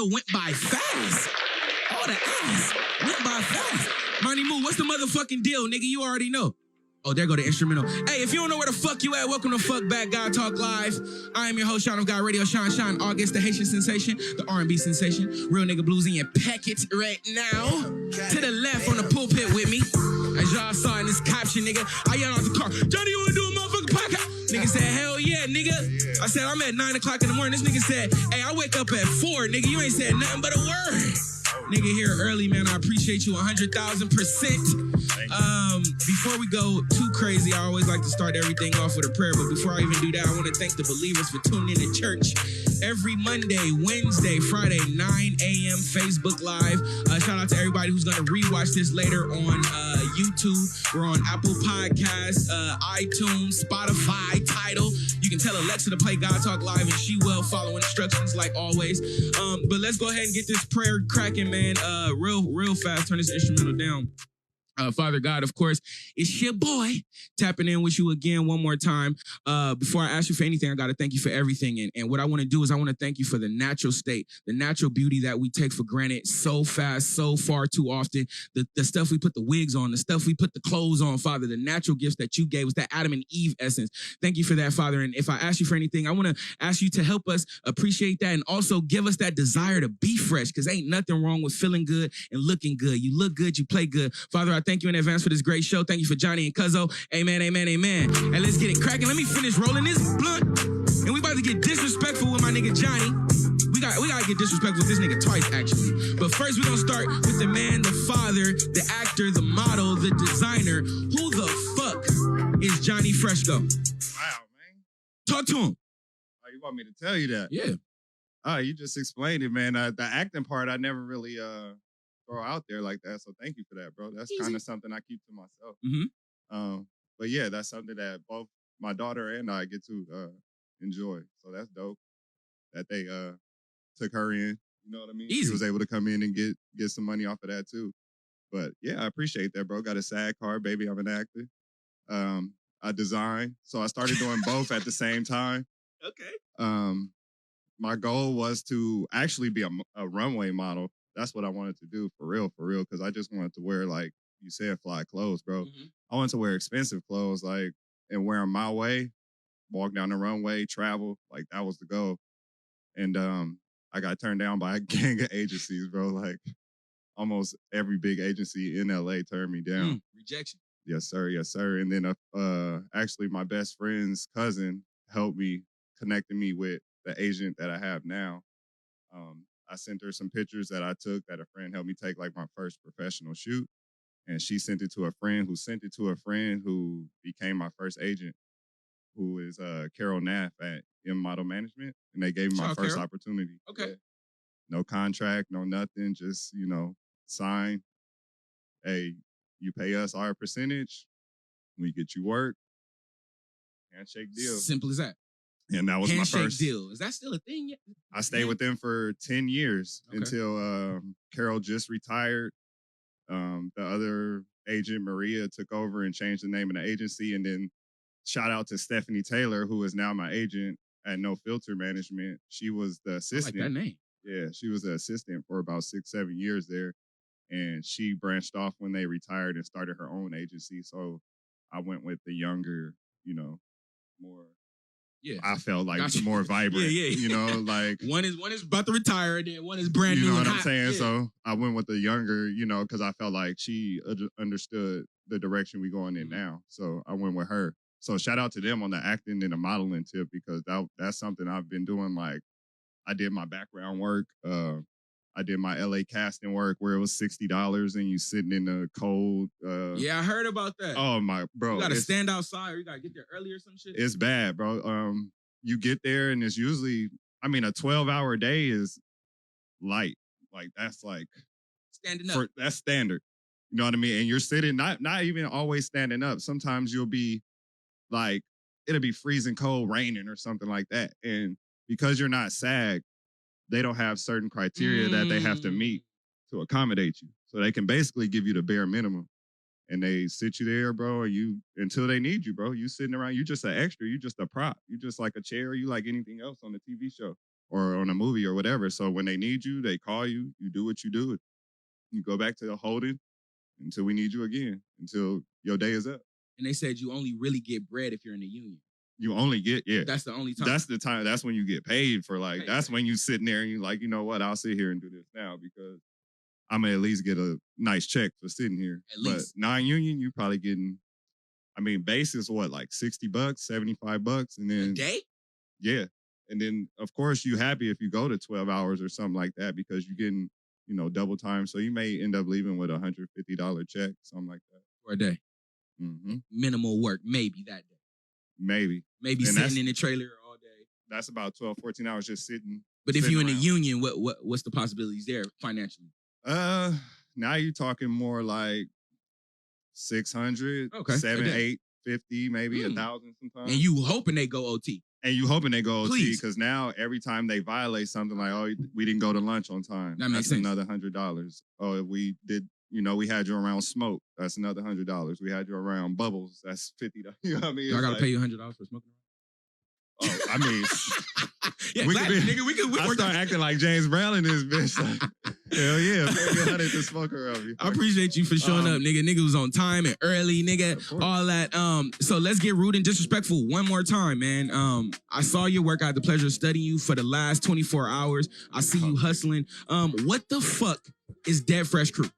meal went by fast. All the ass went by fast. Money Moo, what's the motherfucking deal, nigga? You already know. Oh, there go the instrumental. Hey, if you don't know where the fuck you at, welcome to Fuck Back God Talk Live. I am your host, Sean of God Radio, Sean August, the Haitian sensation, the R&B sensation, real nigga blues in your packet right now. To the left on the pulpit with me, as y'all saw in this caption, nigga, I yelled out the car, Johnnie, you wanna do a motherfucking podcast? Nigga said, hell yeah, nigga. I said, I'm at 9 o'clock in the morning. This nigga said, hey, I wake up at 4, nigga. You ain't said nothing but a word. Nigga here early, man. I appreciate you 100,000%. Before we go too crazy, I always like to start everything off with a prayer. But before I even do that, I want to thank the believers for tuning in to church every Monday, Wednesday, Friday, 9 a.m. Facebook Live. Shout out to everybody who's going to rewatch this later on YouTube. We're on Apple Podcasts, iTunes, Spotify, Tidal. You can tell Alexa to play God Talk Live, and she will follow instructions like always. But let's go ahead and get this prayer cracking, man. Real fast. Turn this instrumental down. Father God, of course, it's your boy tapping in with you again one more time. Before I ask you for anything, I got to thank you for everything. And what I want to do is I want to thank you for the natural state, the natural beauty that we take for granted so fast, so far too often. The stuff we put the wigs on, the stuff we put the clothes on, Father, the natural gifts that you gave us, that Adam and Eve essence. Thank you for that, Father. And if I ask you for anything, I want to ask you to help us appreciate that and also give us that desire to be fresh, because ain't nothing wrong with feeling good and looking good. You look good, you play good. Father, I thank you in advance for this great show. Thank you for Johnnie and Cuzzo. Amen, amen, amen. And let's get it cracking. Let me finish rolling this blunt. And we about to get disrespectful with my nigga Johnnie. We gotta get disrespectful with this nigga twice, actually. But first, we're gonna start with the man, the father, the actor, the model, the designer. Who the fuck is Johnnie Fresco? Wow, man. Talk to him. Oh, you want me to tell you that? Yeah. Oh, you just explained it, man. The acting part, I never really throw out there like that. So thank you for that, bro. That's kind of something I keep to myself. Mm-hmm. But yeah, that's something that both my daughter and I get to enjoy. So that's dope that they took her in. You know what I mean? Easy. She was able to come in and get some money off of that too. But yeah, I appreciate that, bro. Got a SAG card, baby. I'm an actor. I design. So I started doing both at the same time. Okay. My goal was to actually be a runway model. That's what I wanted to do for real, because I just wanted to wear, like you said, fly clothes, bro. Mm-hmm. I wanted to wear expensive clothes, like, and wear them my way, walk down the runway, travel. Like, that was the goal. And I got turned down by a gang of agencies, bro. Like, almost every big agency in LA turned me down. Rejection. Yes, sir. Yes, sir. And then actually my best friend's cousin helped me, connected me with the agent that I have now. I sent her some pictures that I took that a friend helped me take, like my first professional shoot. And she sent it to a friend who sent it to a friend who became my first agent, who is Carol Naff at M Model Management. And they gave me my first opportunity. Okay. Yeah. No contract, no nothing, just, sign. Hey, you pay us our percentage, we get you work. Handshake deal. Simple as that. And that was handshake my first deal. Is that still a thing yet? I stayed with them for 10 years until Carol just retired. The other agent, Maria, took over and changed the name of the agency. And then shout out to Stephanie Taylor, who is now my agent at No Filter Management. She was the assistant. I like that name. Yeah, she was the assistant for about 6-7 years there. And she branched off when they retired and started her own agency. So I went with the younger, more... Yeah, I felt like more vibrant. Yeah. Like one is about to retire, and then one is brand new. You know what I'm saying? Yeah. So I went with the younger, because I felt like she understood the direction we going in now. So I went with her. So shout out to them on the acting and the modeling tip, because that's something I've been doing. Like I did my background work. I did my LA casting work where it was $60 and you sitting in the cold. Yeah, I heard about that. Oh my bro, you gotta stand outside, or you gotta get there early or some shit. It's bad, bro. You get there and it's usually, a 12-hour day is light. Like that's like standing up. That's standard. You know what I mean? And you're sitting, not even always standing up. Sometimes you'll be like, it'll be freezing cold, raining or something like that. And because you're not SAG, they don't have certain criteria that they have to meet to accommodate you. So they can basically give you the bare minimum. And they sit you there, bro, and until they need you, bro. You sitting around, you just an extra, you just a prop. You just like a chair, you like anything else on the TV show or on a movie or whatever. So when they need you, they call you. You do what you do. You go back to the holding until we need you again, until your day is up. And they said you only really get bread if you're in the union. You only get, yeah. That's the only time. That's the time. That's when you get paid for, like, that's when you sitting there and you like, you know what, I'll sit here and do this now because I'm going to at least get a nice check for sitting here. At least. But non-union, you probably getting, I mean, base is what, like $60, $75, and then. A day? Yeah. And then, of course, you happy if you go to 12 hours or something like that because you're getting, you know, double time. So you may end up leaving with $150 check, something like that. For a day. Mm-hmm. Minimal work, maybe that day. Maybe and sitting in the trailer all day. That's about 12, 14 hours just sitting. But if you're in the union, what's the possibilities there financially? Now you're talking more like 600, 7, 8, 50, maybe 1,000 sometimes. And you hoping they go OT. And you hoping they go OT because now every time they violate something like, oh, we didn't go to lunch on time. That makes sense. Another $100. Oh, if we did, you know, we had you around smoke. That's another $100. We had you around bubbles. That's $50. You know what I mean? I gotta pay you $100 for smoking. Oh, I mean, yeah, we start acting like James Brown in this bitch. Like, hell yeah, pay me 100 to smoke around me. I appreciate you for showing up, nigga. Nigga was on time and early, nigga. All that. So let's get rude and disrespectful one more time, man. I saw your work. I had the pleasure of studying you for the last 24 hours. I see you hustling. What the fuck is Dead Fresh Crew?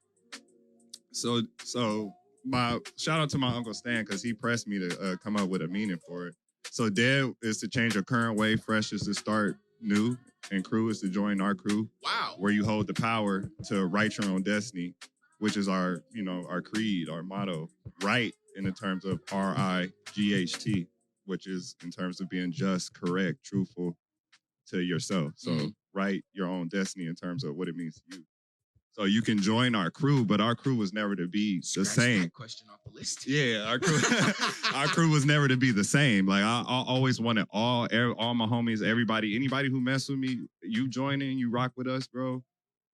So my shout out to my Uncle Stan because he pressed me to come up with a meaning for it. So Dead is to change your current way, Fresh is to start new, and Crew is to join our crew. Wow. Where you hold the power to write your own destiny, which is our creed, our motto. Right in the terms of RIGHT, which is in terms of being just, correct, truthful to yourself. So write your own destiny in terms of what it means to you. So you can join our crew, but our crew was never to be the same. That question off the list. Yeah, our crew was never to be the same. Like I always wanted all my homies, everybody, anybody who mess with me, you join in, you rock with us, bro.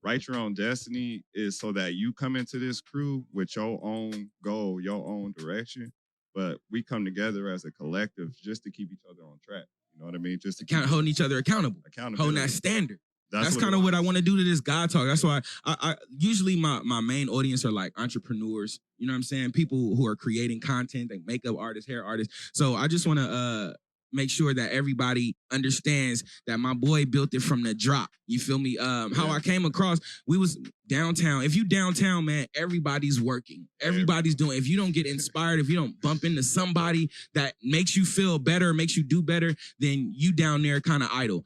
Write your own destiny is so that you come into this crew with your own goal, your own direction. But we come together as a collective just to keep each other on track. You know what I mean? Just to holding each other accountable. Holding that standard. That's kind of what I want to do to this God talk. That's why I usually my main audience are like entrepreneurs. You know what I'm saying? People who are creating content, like makeup artists, hair artists. So I just want to make sure that everybody understands that my boy built it from the drop. You feel me? How I came across, we was downtown. If you downtown, man, everybody's working. Everybody's doing. If you don't get inspired, if you don't bump into somebody that makes you feel better, makes you do better, then you down there kind of idle.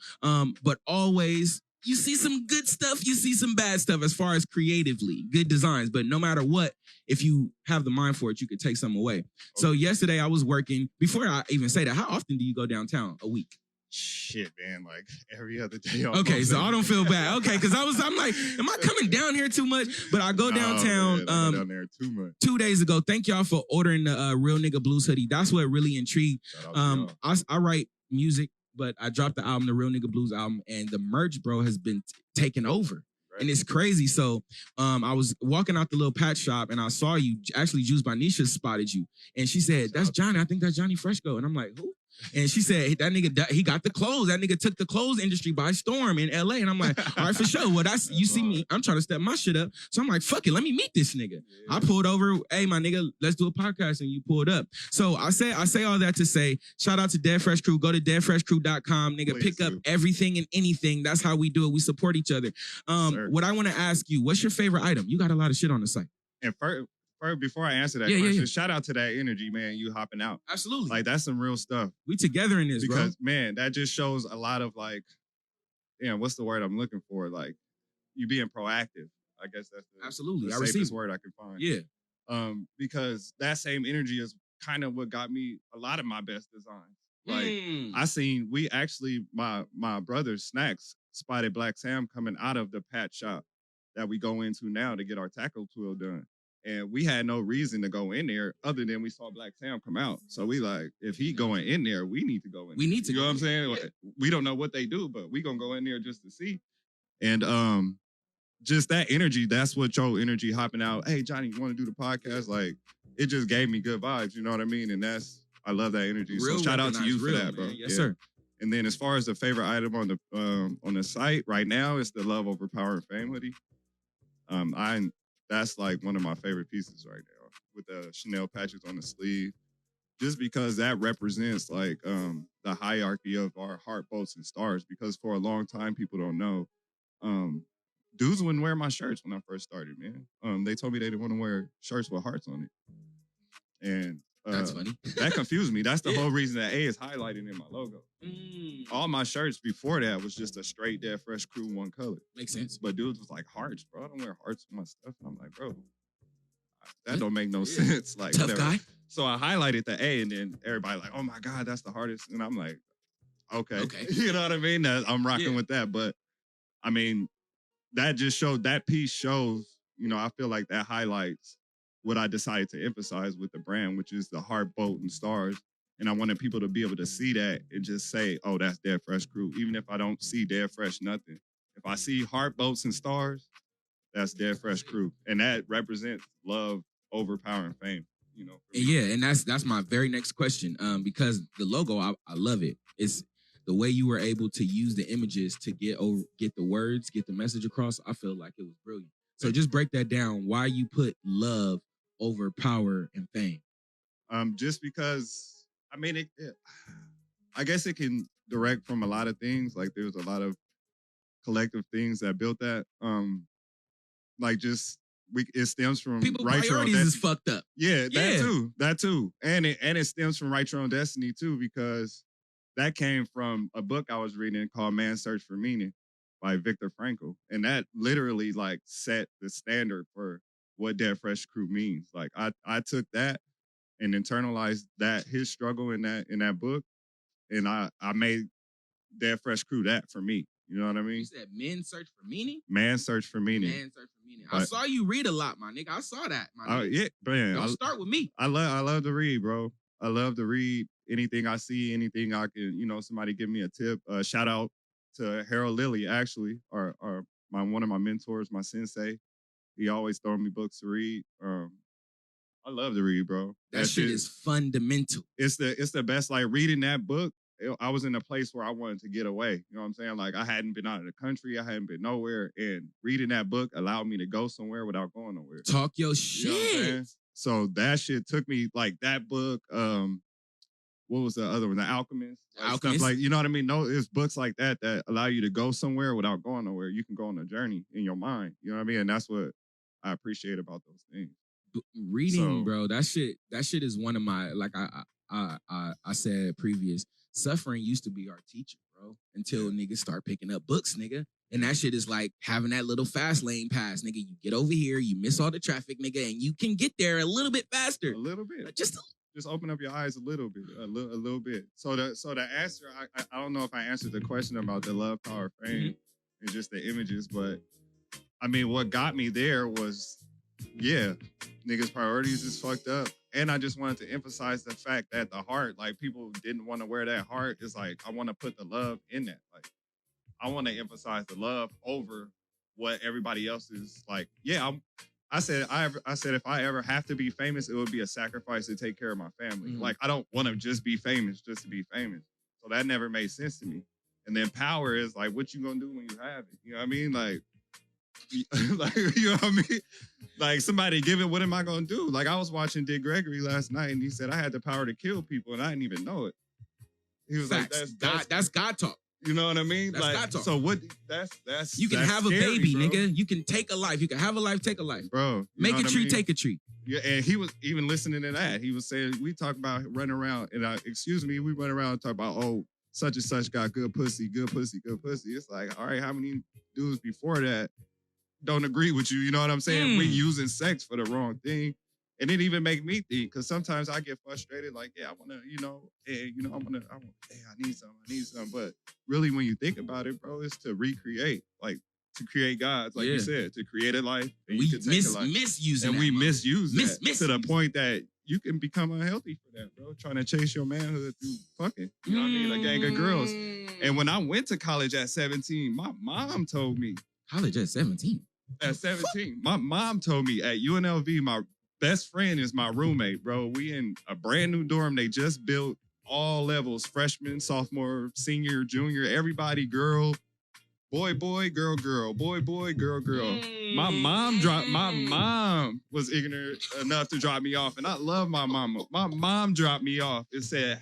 But always, you see some good stuff, you see some bad stuff as far as creatively, good designs. But no matter what, if you have the mind for it, you could take some away. Okay. So yesterday I was working, before I even say that, how often do you go downtown a week? Shit, man, like every other day. Okay, so I don't feel bad. Okay, because I'm like, am I coming down here too much? But I go downtown man, I go down there too much. 2 days ago. Thank y'all for ordering the Real Nigga Blues hoodie. That's what really intrigued. I write music, but I dropped the album, the Real Nigga Blues album, and the merch, bro, has been taken over. Right. And it's crazy. So I was walking out the little patch shop and I saw you. Actually, Juice by Nisha spotted you. And she said, that's Johnnie. I think that's Johnnie Fresco. And I'm like, who? And she said, that nigga, he got the clothes. That nigga took the clothes industry by storm in LA. And I'm like, all right, for sure. Well, that's you see me, I'm trying to step my shit up. So I'm like, fuck it, let me meet this nigga. Yeah. I pulled over, hey, my nigga, let's do a podcast. And you pulled up. So I say all that to say, shout out to Dead Fresh Crew. Go to deadfreshcrew.com. Nigga, pick up everything and anything. That's how we do it. We support each other. What I want to ask you, what's your favorite item? You got a lot of shit on the site. And first, before I answer that question, shout out to that energy, man. You hopping out. Absolutely. Like, that's some real stuff. We together in this, because, man, that just shows a lot of, like, what's the word I'm looking for? Like, you being proactive. I guess that's the safest word I can find. Yeah. Because that same energy is kind of what got me a lot of my best designs. Like, my brother Snacks spotted Black Sam coming out of the patch shop that we go into now to get our tackle tool done. And we had no reason to go in there other than we saw Black Sam come out. So we like, if he going in there, we need to go in. We need to. You know what I'm saying? Like, we don't know what they do, but we gonna go in there just to see. And just that energy, that's what your energy hopping out. Hey, Johnnie, you want to do the podcast? Like, it just gave me good vibes. You know what I mean? And I love that energy. So shout out to you for that, bro. Yes, sir. And then as far as the favorite item on the site right now, it's the Love Over Power and Fame hoodie. That's like one of my favorite pieces right now with the Chanel patches on the sleeve, just because that represents like the hierarchy of our heart, bolts, and stars. Because for a long time, people don't know, dudes wouldn't wear my shirts when I first started, man. They told me they didn't want to wear shirts with hearts on it, and That's funny. that confused me. That's the whole reason that A is highlighted in my logo. All my shirts before that was just a straight Dead Fresh Crew one color. Makes sense. But dudes was like, hearts, bro. I don't wear hearts on my stuff. And I'm like, bro, that don't make no sense. Like, tough whatever. guy. So I highlighted the A, and then everybody like, oh my God, that's the hardest. And I'm like, okay. You know what I mean? I'm rocking with that. But I mean, that piece shows, you know, I feel like that highlights what I decided to emphasize with the brand, which is the heart, boat, and stars. And I wanted people to be able to see that and just say, oh, that's Dead Fresh Crew. Even if I don't see Dead Fresh nothing. If I see heart, boats, and stars, that's Dead Fresh Crew. And that represents love over power and fame. You know. Yeah, and that's my very next question. Because the logo, I love it. It's the way you were able to use the images to get the words, get the message across. I feel like it was brilliant. So just break that down. Why you put love over power and fame? Just because, I mean, I guess it can direct from a lot of things. Like there's a lot of collective things that built that. Like just it stems from people Write Your Own priorities Destiny. is fucked up. Yeah, that too, and it stems from Write Your Own Destiny too, because that came from a book I was reading called Man's Search for Meaning by Viktor Frankl, and that literally like set the standard for what Dead Fresh Crew means. Like I took that and internalized that his struggle in that book, and I made Dead Fresh Crew that for me. You know what I mean? You said Men Search for Meaning? Man's Search for Meaning. Man's Search for Meaning. I saw you read a lot, my nigga. I saw that, my nigga. Yeah, man. Don't start with me. I love to read, bro. I love to read anything I see, anything I can, you know, somebody give me a tip. Shout out to Harold Lilly, actually, or one of my mentors, my sensei. He always throwing me books to read. I love to read, bro. That shit is fundamental. It's the best. Like reading that book, I was in a place where I wanted to get away. You know what I'm saying? Like I hadn't been out of the country. I hadn't been nowhere. And reading that book allowed me to go somewhere without going nowhere. Talk your shit. You know so that shit took me, like that book, what was the other one? The Alchemist. Stuff like, you know what I mean? No, it's books like that allow you to go somewhere without going nowhere. You can go on a journey in your mind. You know what I mean? And that's what I appreciate about those things. Reading, bro, that shit is one of my, like I said previous, suffering used to be our teacher, bro, until niggas start picking up books, nigga. And that shit is like having that little fast lane pass, nigga. You get over here, you miss all the traffic, nigga, and you can get there a little bit faster. A little bit. Just open up your eyes a little bit. So the answer, I don't know if I answered the question about the love, power, fame, and just the images, but I mean, what got me there was, niggas' priorities is fucked up. And I just wanted to emphasize the fact that the heart, like people didn't want to wear that heart. It's like, I want to put the love in that. Like, I want to emphasize the love over what everybody else is like. Yeah, I said if I ever have to be famous, it would be a sacrifice to take care of my family. Like, I don't want to just be famous just to be famous. So that never made sense to me. And then power is like, what you gonna do when you have it? You know what I mean? Like, you know what I mean? Like, somebody give it, what am I gonna do? Like, I was watching Dick Gregory last night, and he said I had the power to kill people, and I didn't even know it. He was facts. like, that's God talk. You know what I mean? That's like, God talk. So what? That's you can that's have scary, a baby, bro. nigga. You can take a life. You can have a life, take a life, bro. Make a tree, take a tree. Yeah, and he was even listening to that. He was saying, we talk about running around, and we run around and talk about, oh, such and such got good pussy, good pussy, good pussy. It's like, all right, how many dudes before that don't agree with you? You know what I'm saying? We using sex for the wrong thing. And it even make me think, because sometimes I get frustrated, like, I want to, I need some. But really, when you think about it, bro, it's to recreate, like, to create gods, like you said, to create a life. And we misuse that to the point that you can become unhealthy for that, bro. Trying to chase your manhood through fucking, you know what I mean? A gang of girls. And when I went to college at 17, my mom told me. College at 17? At 17. My mom told me at UNLV, my best friend is my roommate, bro. We in a brand new dorm they just built. all levels, freshman, sophomore, senior, junior, everybody, girl, boy, girl, boy, girl. My mom was ignorant enough to drop me off, and I love my mama. My mom dropped me off and said,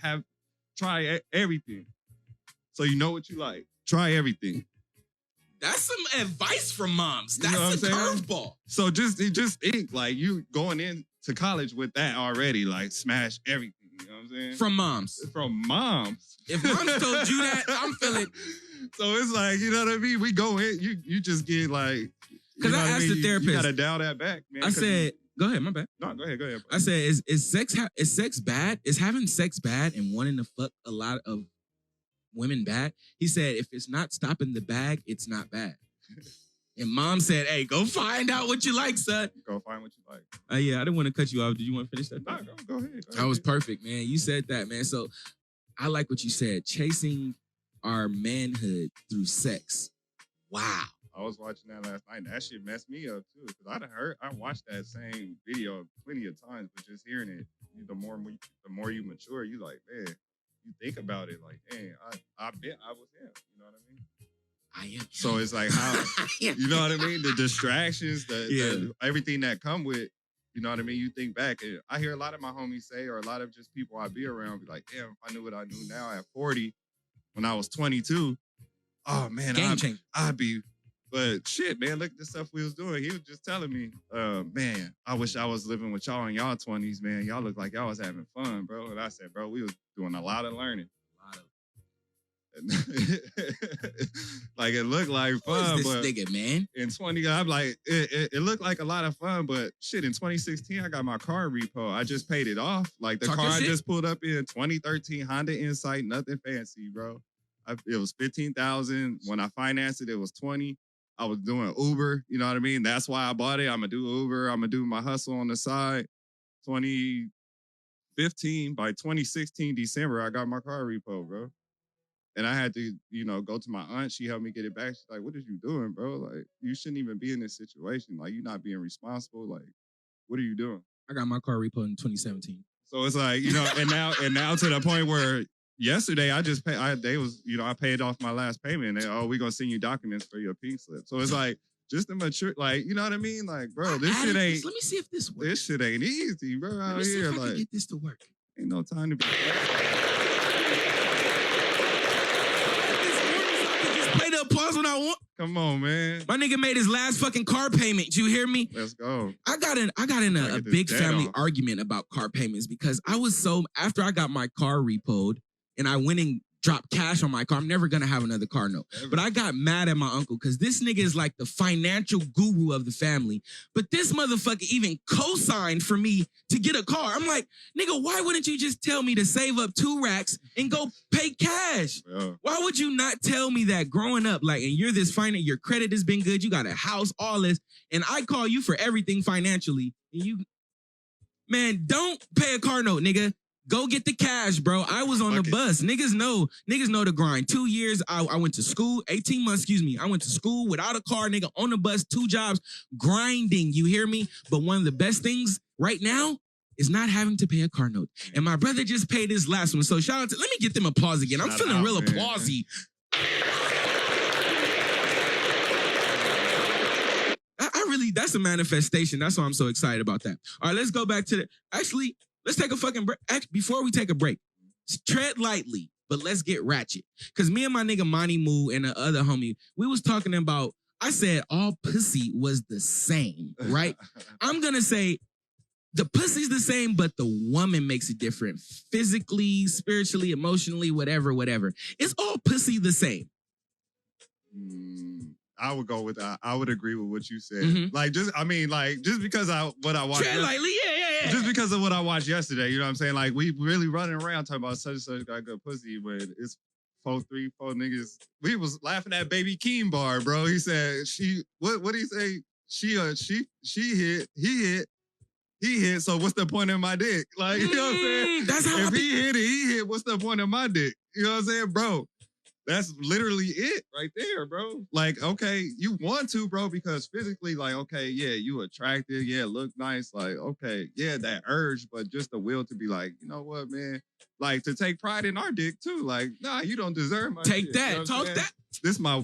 try everything. So you know what you like. Try everything. That's some advice from moms. That's a curveball. So just think like you going into college with that already, like smash everything. You know what I'm saying? From moms. From moms. If moms told you that, I'm feeling. So it's like, you know what I mean? We go in, you just get like. Because I asked the therapist. You gotta dial that back, man. I said, go ahead, my bad. No, go ahead. Bro. I said, is sex bad? Is having sex bad and wanting to fuck a lot of women bad? He said, if it's not stopping the bag, it's not bad. And mom said, hey, go find out what you like, son. Go find what you like. Yeah, I didn't want to cut you off. Did you want to finish that? No, go ahead. That was perfect, man. You said that, man. So I like what you said. Chasing our manhood through sex. Wow. I was watching that last night, and that shit messed me up, too. Because I watched that same video plenty of times, but just hearing it, the more you mature, you like, man, you think about it like, man, I bet I was him. You know what I mean? I am. So it's like how, you know what I mean? The distractions, the everything that come with, you know what I mean? You think back, and I hear a lot of my homies say, or a lot of just people I be around be like, damn, if I knew what I knew now at 40, when I was 22, oh man, I'd be, but shit, man, look at the stuff we was doing. He was just telling me, man, I wish I was living with y'all in y'all 20s, man. Y'all look like y'all was having fun, bro. And I said, bro, we was doing a lot of learning. Like it looked like fun, this but nigga, man? in 20, I'm like, it looked like a lot of fun, but shit, in 2016, I got my car repo. I just paid it off. Like the car I just pulled up in 2013 Honda Insight, nothing fancy, bro. It was $15,000. When I financed it, it was $20,000. I was doing Uber, you know what I mean? That's why I bought it. I'm gonna do Uber. I'm gonna do my hustle on the side. 2015, by 2016 December, I got my car repo, bro. And I had to, go to my aunt. She helped me get it back. She's like, what are you doing, bro? Like, you shouldn't even be in this situation. Like, you're not being responsible. Like, what are you doing? I got my car repo in 2017. So it's like, and now to the point where yesterday I just paid, I paid off my last payment. And we're going to send you documents for your pink slip. So it's like, just to mature, like, you know what I mean? Like, bro, this shit ain't. Let me see if this works. This shit ain't easy, bro. Out here, if I can get this to work. Ain't no time to be. Play the applause when I want. Come on, man. My nigga made his last fucking car payment. You hear me? Let's go. I got in a big family argument about car payments because I was after I got my car repoed and I went and dropped cash on my car. I'm never gonna have another car note. But I got mad at my uncle because this nigga is like the financial guru of the family. But this motherfucker even co-signed for me to get a car. I'm like, nigga, why wouldn't you just tell me to save up 2 racks and go pay cash? Yeah. Why would you not tell me that growing up? Like, and you're this your credit has been good, you got a house, all this, and I call you for everything financially. And man, don't pay a car note, nigga. Go get the cash, bro. I was on the bus. Niggas know the grind. 2 years, I went to school, 18 months, I went to school without a car, nigga, on the bus, 2 jobs, grinding, you hear me? But one of the best things right now is not having to pay a car note. And my brother just paid his last one. So shout out to, let me get them applause again. I'm feeling real applausy. I really, that's a manifestation. That's why I'm so excited about that. All right, let's go back to let's take a fucking break. Before we take a break, tread lightly, but let's get ratchet. Because me and my nigga Monty Moo and the other homie, we was talking about, I said all pussy was the same, right? I'm going to say the pussy's the same, but the woman makes it different. Physically, spiritually, emotionally, whatever. It's all pussy the same. I would go with I would agree with what you said. Mm-hmm. Just because what I watched. Tread lightly, yeah. Just because of what I watched yesterday, you know what I'm saying? Like, we really running around talking about such and such got good pussy, but it's 4 niggas. We was laughing at Baby Keem bar, bro. He said what did he say? She hit, he hit, so what's the point of my dick? Like, you know what I'm saying? That's how if he hit, what's the point of my dick? You know what I'm saying? Bro, That's literally it right there, bro. Like, okay, you want to, bro, because physically, like, okay, yeah, you attractive, yeah, look nice, like, okay, yeah, that urge, but just the will to be like, you know what, man, like to take pride in our dick too. Like, nah, you don't deserve my Take shit, that, you know what I'm talk saying? that.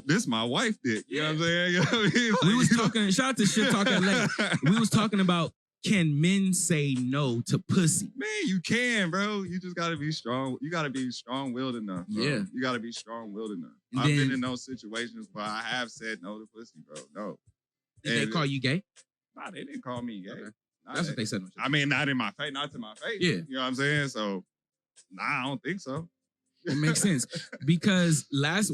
This my wife dick. You know what I'm saying? You know what I mean? Like, We was you know- talking. Shout out to Shit Talk LA. We was talking about, can men say no to pussy? Man, you can, bro. You just gotta be strong. You gotta be strong-willed enough, bro. Yeah. You gotta be strong-willed enough. And I've been then- in those situations, but I have said no to pussy, bro. No. Did they And- call you gay? Nah, they didn't call me gay. Okay. Nah, That's what they said. I mean, not in my face, not to my face. Yeah. You know what I'm saying? So, nah, I don't think so. It makes sense because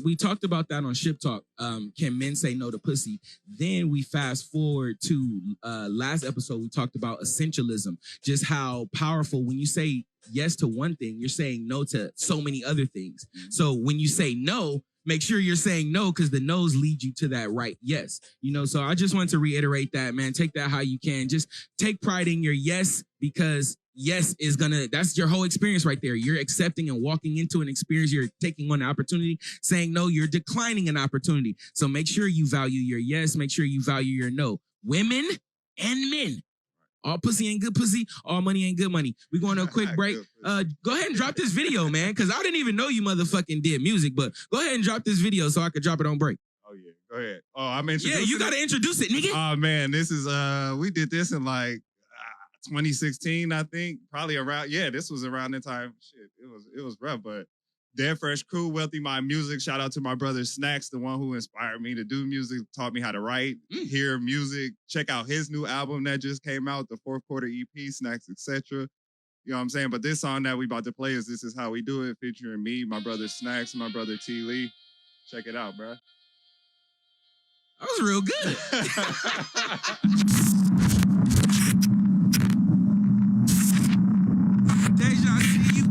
we talked about that on Ship Talk. Can men say no to pussy? Then we fast forward to last episode. We talked about essentialism, just how powerful when you say yes to one thing, you're saying no to so many other things. So when you say no, make sure you're saying no because the no's lead you to that right yes. You know, so I just want to reiterate that, man. Take that how you can. Just take pride in your yes because yes is that's your whole experience right there. You're accepting and walking into an experience. You're taking on an opportunity. Saying no, you're declining an opportunity. So make sure you value your yes. Make sure you value your no. Women and men. All pussy ain't good pussy. All money ain't good money. We going to a quick break. Go ahead and drop this video, man, because I didn't even know you motherfucking did music, but go ahead and drop this video so I could drop it on break. Oh, yeah. Go ahead. Oh, I'm introducing Yeah, you got to introduce it, nigga. Oh, man. This is, we did this in like 2016, I think. Probably around, this was around the time. Shit, it was rough, but Dead Fresh Crew, Wealthy Mind Music. Shout out to my brother Snacks, the one who inspired me to do music, taught me how to write, hear music. Check out his new album that just came out, the 4th Quarter EP, Snacks, etc. You know what I'm saying? But this song that we about to play is This Is How We Do It, featuring me, my brother Snacks, and my brother T. Lee. Check it out, bro. That was real good. Deja, I see you.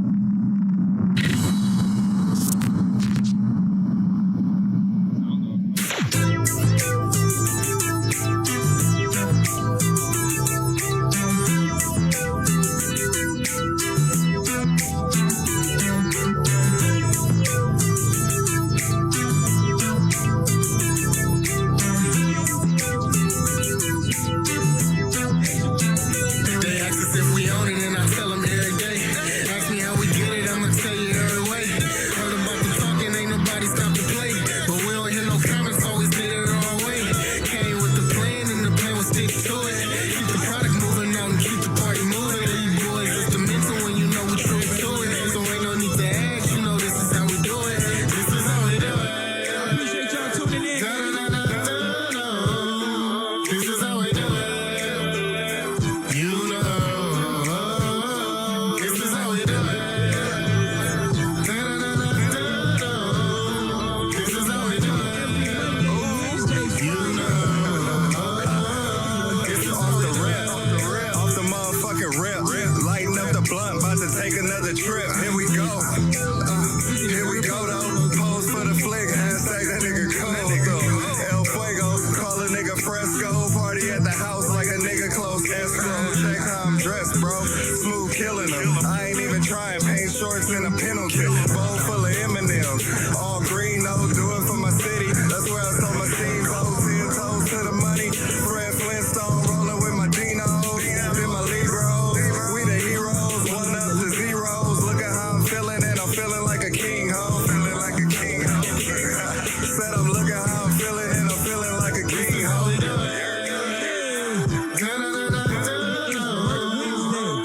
Fresco, party at the house like a nigga close escrow. Check how I'm dressed, bro. Smooth killing them. I ain't even trying. Paint shorts in a penalty. Bowl full of M&M's. All green, no, do it for my city. That's where I saw my team. Toes, 10 toes to the money. Fred Flintstone rolling with my Dinos. Been my Libros. We the heroes. 1 up to zeros. Look at how I'm feeling, and I'm feeling like a king, ho. Feeling like a king, ho. Said I'm looking how I'm feeling, and I'm feeling like a king, ho.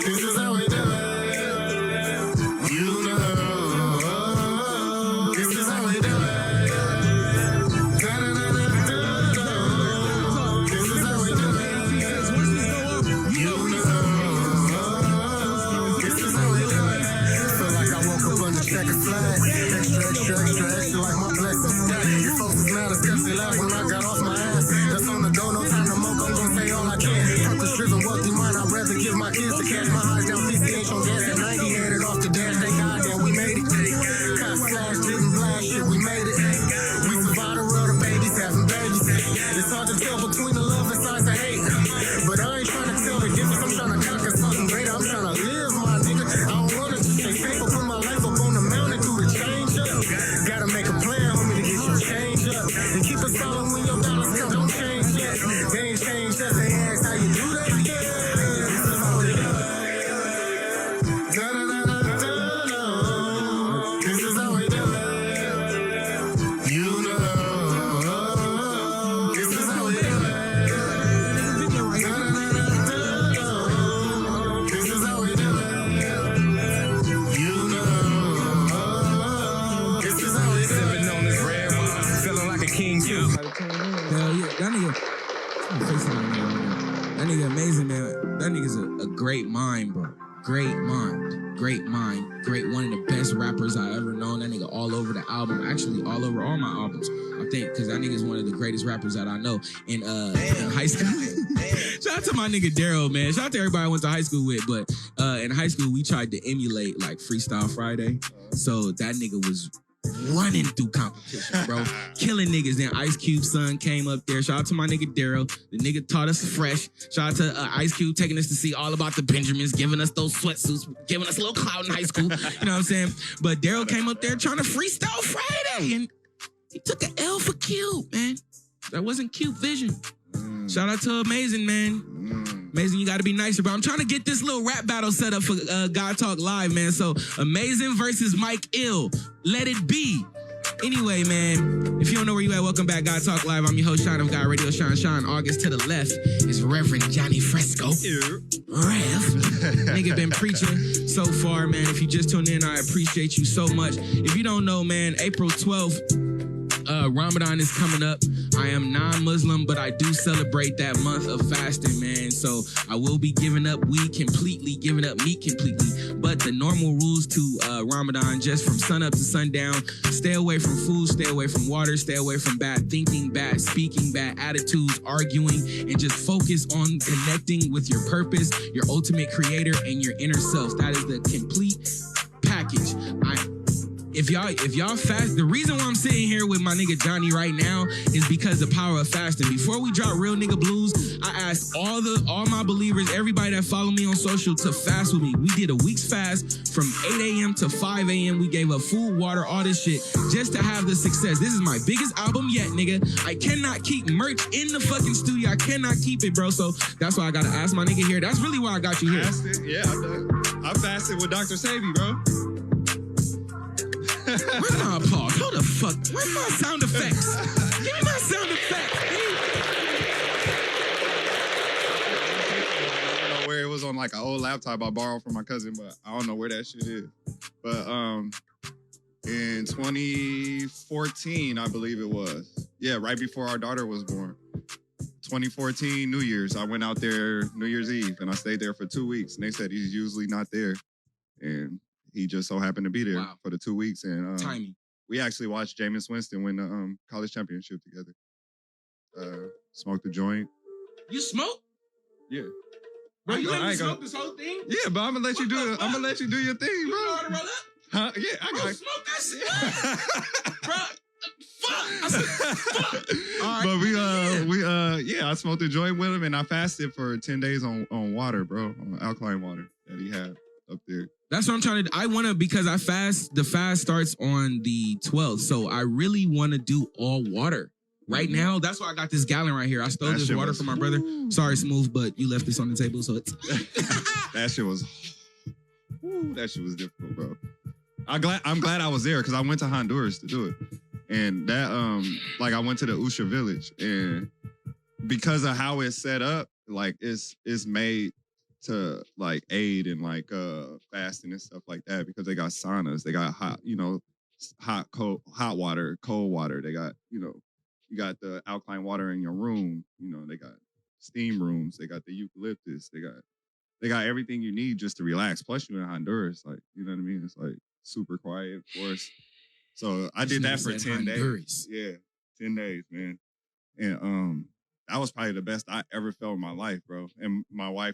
This is how we do it. You know. This is how we do it. This is how we do it. You know. This is how we do it. Feel like I woke up on the checkered flag. Extra, like my blessings. You folks is mad, especially laugh when I got off my ass. That's on the go, no time to mope, I'm gonna say all I can. Purpose driven, wealthy mind, I'd rather give my kids to catch my eyes down. PCH on gas at 90, headed off the dash, thank God that we made it. Cop slash, didn't blast, shit, we made it. We survived the world of babies, having babies. It's hard to tell between the love and signs of hate. But I ain't trying to tell the difference, I'm trying to conquer something greater. I'm trying to live, my nigga. I don't wanna just stay safe, but put my life up on the mountain through the change up. Gotta make a plan. I'm fixing that nigga right now. That nigga amazing, man. That nigga's a great mind, bro. Great mind. Great mind. Great. One of the best rappers I ever known. That nigga all over the album. Actually, all over all my albums. I think, because that nigga's one of the greatest rappers that I know. In high school. Shout out to my nigga Daryl, man. Shout out to everybody I went to high school with. But in high school, we tried to emulate like Freestyle Friday. So that nigga was running through competition, bro. Killing niggas. Then Ice Cube's son came up there. Shout out to my nigga Daryl. The nigga taught us fresh. Shout out to Ice Cube taking us to see All About the Benjamins, giving us those sweatsuits, giving us a little clout in high school. You know what I'm saying? But Daryl came up there trying to freestyle Friday, and he took an L for Cube, man. That wasn't Cube vision. Shout out to Amazing, man. Amazing, you got to be nicer, bro. I'm trying to get this little rap battle set up for God Talk Live, man. So, Amazing versus Mike Ill. Let it be. Anyway, man, if you don't know where you at, welcome back, God Talk Live. I'm your host, Shine of God Radio, Shine. August to the left is Reverend Johnnie Fresco. Rev. Nigga been preaching so far, man. If you just tuned in, I appreciate you so much. If you don't know, man, April 12th, Ramadan is coming up. I am non-Muslim, but I do celebrate that month of fasting, man. So I will be giving up weed completely, giving up meat completely. But the normal rules to Ramadan, just from sun up to sundown, stay away from food, stay away from water, stay away from bad thinking, bad speaking, bad attitudes, arguing, and just focus on connecting with your purpose, your ultimate creator, and your inner self. That is the complete package. If y'all fast, the reason why I'm sitting here with my nigga Johnnie right now is because the power of fasting. Before we drop Real Nigga Blues, I asked all my believers, everybody that follow me on social, to fast with me. We did a week's fast from 8 a.m. to 5 a.m. We gave up food, water, all this shit just to have the success. This is my biggest album yet, nigga. I cannot keep merch in the fucking studio. I cannot keep it, bro. So that's why I gotta ask my nigga here. That's really why I got you here. Fasted? Yeah, I fasted with Dr. Savy, bro. Where's my applause? Hold the fuck. Where's my sound effects? Give me my sound effects. I don't know where it was, on like an old laptop I borrowed from my cousin, but I don't know where that shit is. But in 2014, I believe it was. Yeah, right before our daughter was born. 2014 New Year's, I went out there New Year's Eve, and I stayed there for 2 weeks. And they said he's usually not there, and he just so happened to be there for the 2 weeks. And timing. We actually watched Jameis Winston win the college championship together. Smoked a joint. You smoke? Yeah. Bro, you let me smoke this whole thing? Yeah, but I'm gonna let you do it. I'm gonna let you do your thing, bro. You know how to roll up? Huh? Yeah, I got. Smoke that shit, bro. Fuck. I said, fuck. All right. But I smoked a joint with him, and I fasted for 10 days on water, bro, on alkaline water that he had up there. That's what I'm trying to do. I want to, because the fast starts on the 12th. So I really want to do all water. Right now, that's why I got this gallon right here. I stole this water from my brother. Sorry, Smooth, but you left this on the table, so it's... That shit was difficult, bro. I'm glad I was there, because I went to Honduras to do it. And that, I went to the Usha village, and because of how it's set up, like, it's made to like aid in like fasting and stuff like that, because they got saunas, they got hot water, cold water, they got, you got the alkaline water in your room, they got steam rooms, they got the eucalyptus, they got everything you need just to relax. Plus you're in Honduras, like, you know what I mean? It's like super quiet, of course. So I did that for 10 days. Yeah, 10 days, man. And that was probably the best I ever felt in my life, bro. And my wife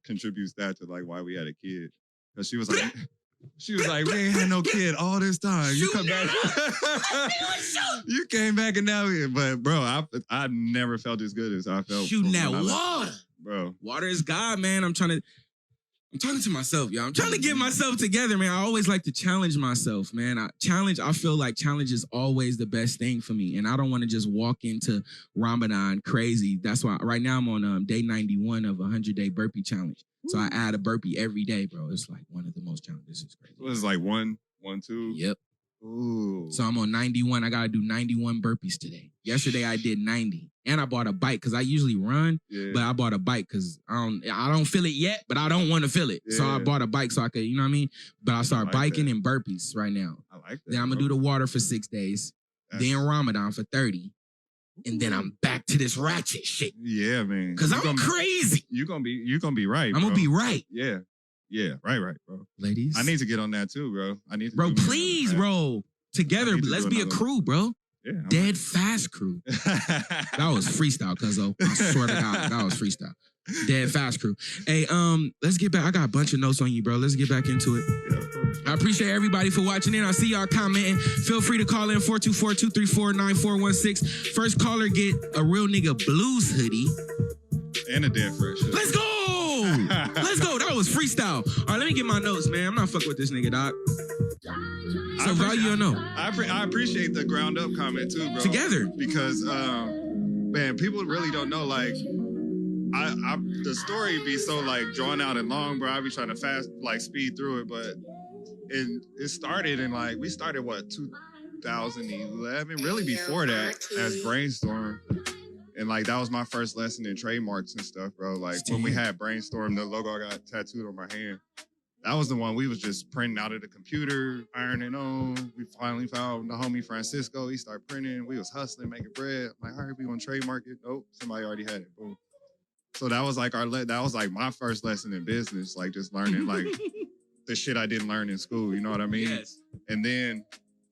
contributes that to like why we had a kid. Because she was like, we ain't had no kid all this time. You come back. You came back and now, but bro, I never felt as good as I felt. Shooting that water. Bro. Water is God, man. I'm talking to myself, y'all. I'm trying to get myself together, man. I always like to challenge myself, man. I feel like challenge is always the best thing for me. And I don't want to just walk into Ramadan crazy. That's why right now I'm on day 91 of a 100-day burpee challenge. So I add a burpee every day, bro. It's like one of the most challenges. It's crazy. So it's like 1, 2. Yep. Ooh. So I'm on 91. I got to do 91 burpees today. Yesterday I did 90. And I bought a bike because I usually run, but I bought a bike because I don't feel it yet, but I don't want to feel it. Yeah. So I bought a bike so I could, you know what I mean? But I start biking and burpees right now. I like that. Then I'm going to do the water for 6 days. Then Ramadan for 30. and then I'm back to this ratchet shit. Yeah, man. Cause I'm crazy. You're gonna be right. I'm gonna be right. Yeah. Yeah, right, bro. Ladies. I need to get on that too, bro. I need to Bro, please, bro. Together, let's be a crew, bro. Yeah. Dead Fast Crew. That was freestyle, cuzzo. I swear to God, that was freestyle. Dead Fast Crew. Hey, let's get back. I got a bunch of notes on you, bro. Let's get back into it. Yeah, of course. I appreciate everybody for watching in. I see y'all commenting. Feel free to call in 424-234-9416. First caller get a Real Nigga Blues hoodie. And a Dead Fresh. Let's go! Let's go. That was freestyle. All right, let me get my notes, man. I'm not fucking with this nigga, dog. So value or no? I appreciate the ground up comment too, bro. Together. Because man, people really don't know, like, the story be so like drawn out and long, bro. I be trying to speed through it, but it started in like, we started what, 2011, really before that, as Brainstorm. And like, that was my first lesson in trademarks and stuff, bro. Like when we had Brainstorm, the logo got tattooed on my hand. That was the one we was just printing out of the computer, ironing on. We finally found the homie Fresco. He started printing. We was hustling, making bread. I'm like, all right, we gonna trademark it. Nope, somebody already had it. Boom. So that was like my first lesson in business, like just learning like the shit I didn't learn in school. You know what I mean? Yes. And then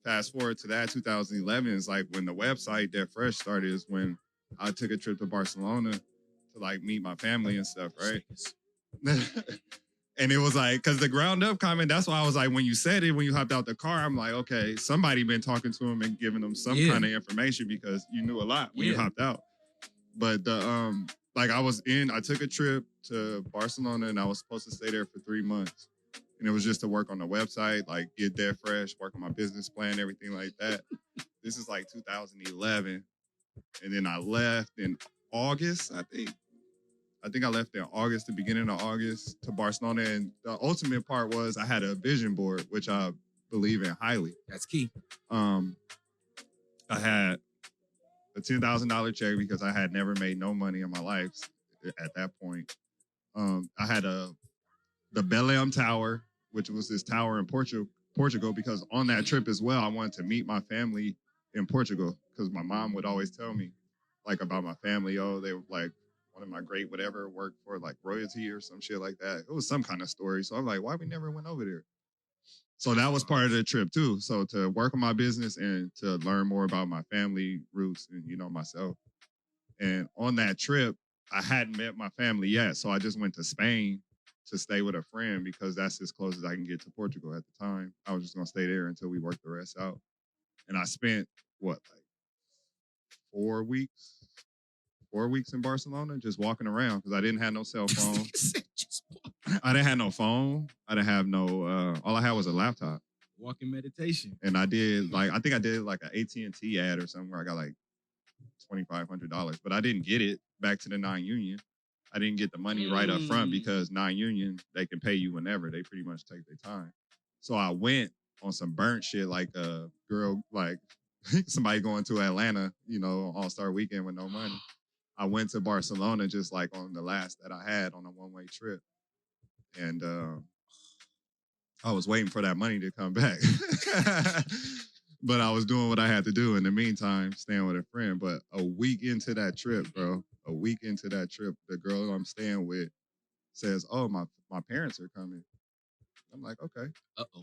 fast forward to that, 2011 is like when the website Dead Fresh started. Is when I took a trip to Barcelona to like meet my family and stuff, right? And it was like, because the ground up comment, that's why I was like, when you said it, when you hopped out the car, I'm like, okay, somebody been talking to him and giving them some kind of information, because you knew a lot when you hopped out. But the like I took a trip to Barcelona and I was supposed to stay there for 3 months. And it was just to work on the website, like get Dead Fresh, work on my business plan, everything like that. This is like 2011. And then I left in August, I think I left in August, the beginning of August, to Barcelona. And the ultimate part was I had a vision board, which I believe in highly. That's key. I had a $10,000 check because I had never made no money in my life at that point. I had the Belém Tower, which was this tower in Portugal, because on that trip as well, I wanted to meet my family in Portugal, because my mom would always tell me like about my family. Oh, they were like, one of my great whatever worked for like royalty or some shit like that. It was some kind of story. So I'm like, why we never went over there? So that was part of the trip too. So to work on my business and to learn more about my family roots and, you know, myself. And on that trip, I hadn't met my family yet. So I just went to Spain to stay with a friend, because that's as close as I can get to Portugal at the time. I was just going to stay there until we worked the rest out. And I spent like 4 weeks in Barcelona, just walking around, because I didn't have no cell phone. I didn't have no phone. I didn't have no, all I had was a laptop. Walking meditation. And I did I think I did like an AT&T ad or something where I got like $2,500, but I didn't get it back to the non-union. I didn't get the money right up front, because non-union, they can pay you whenever. They pretty much take their time. So I went on some burnt shit, like a girl, like somebody going to Atlanta, you know, All-Star Weekend with no money. I went to Barcelona just like on the last that I had on a one-way trip. And I was waiting for that money to come back. But I was doing what I had to do in the meantime, staying with a friend. But a week into that trip, bro, the girl I'm staying with says, oh, my parents are coming. I'm like, okay. Uh-oh.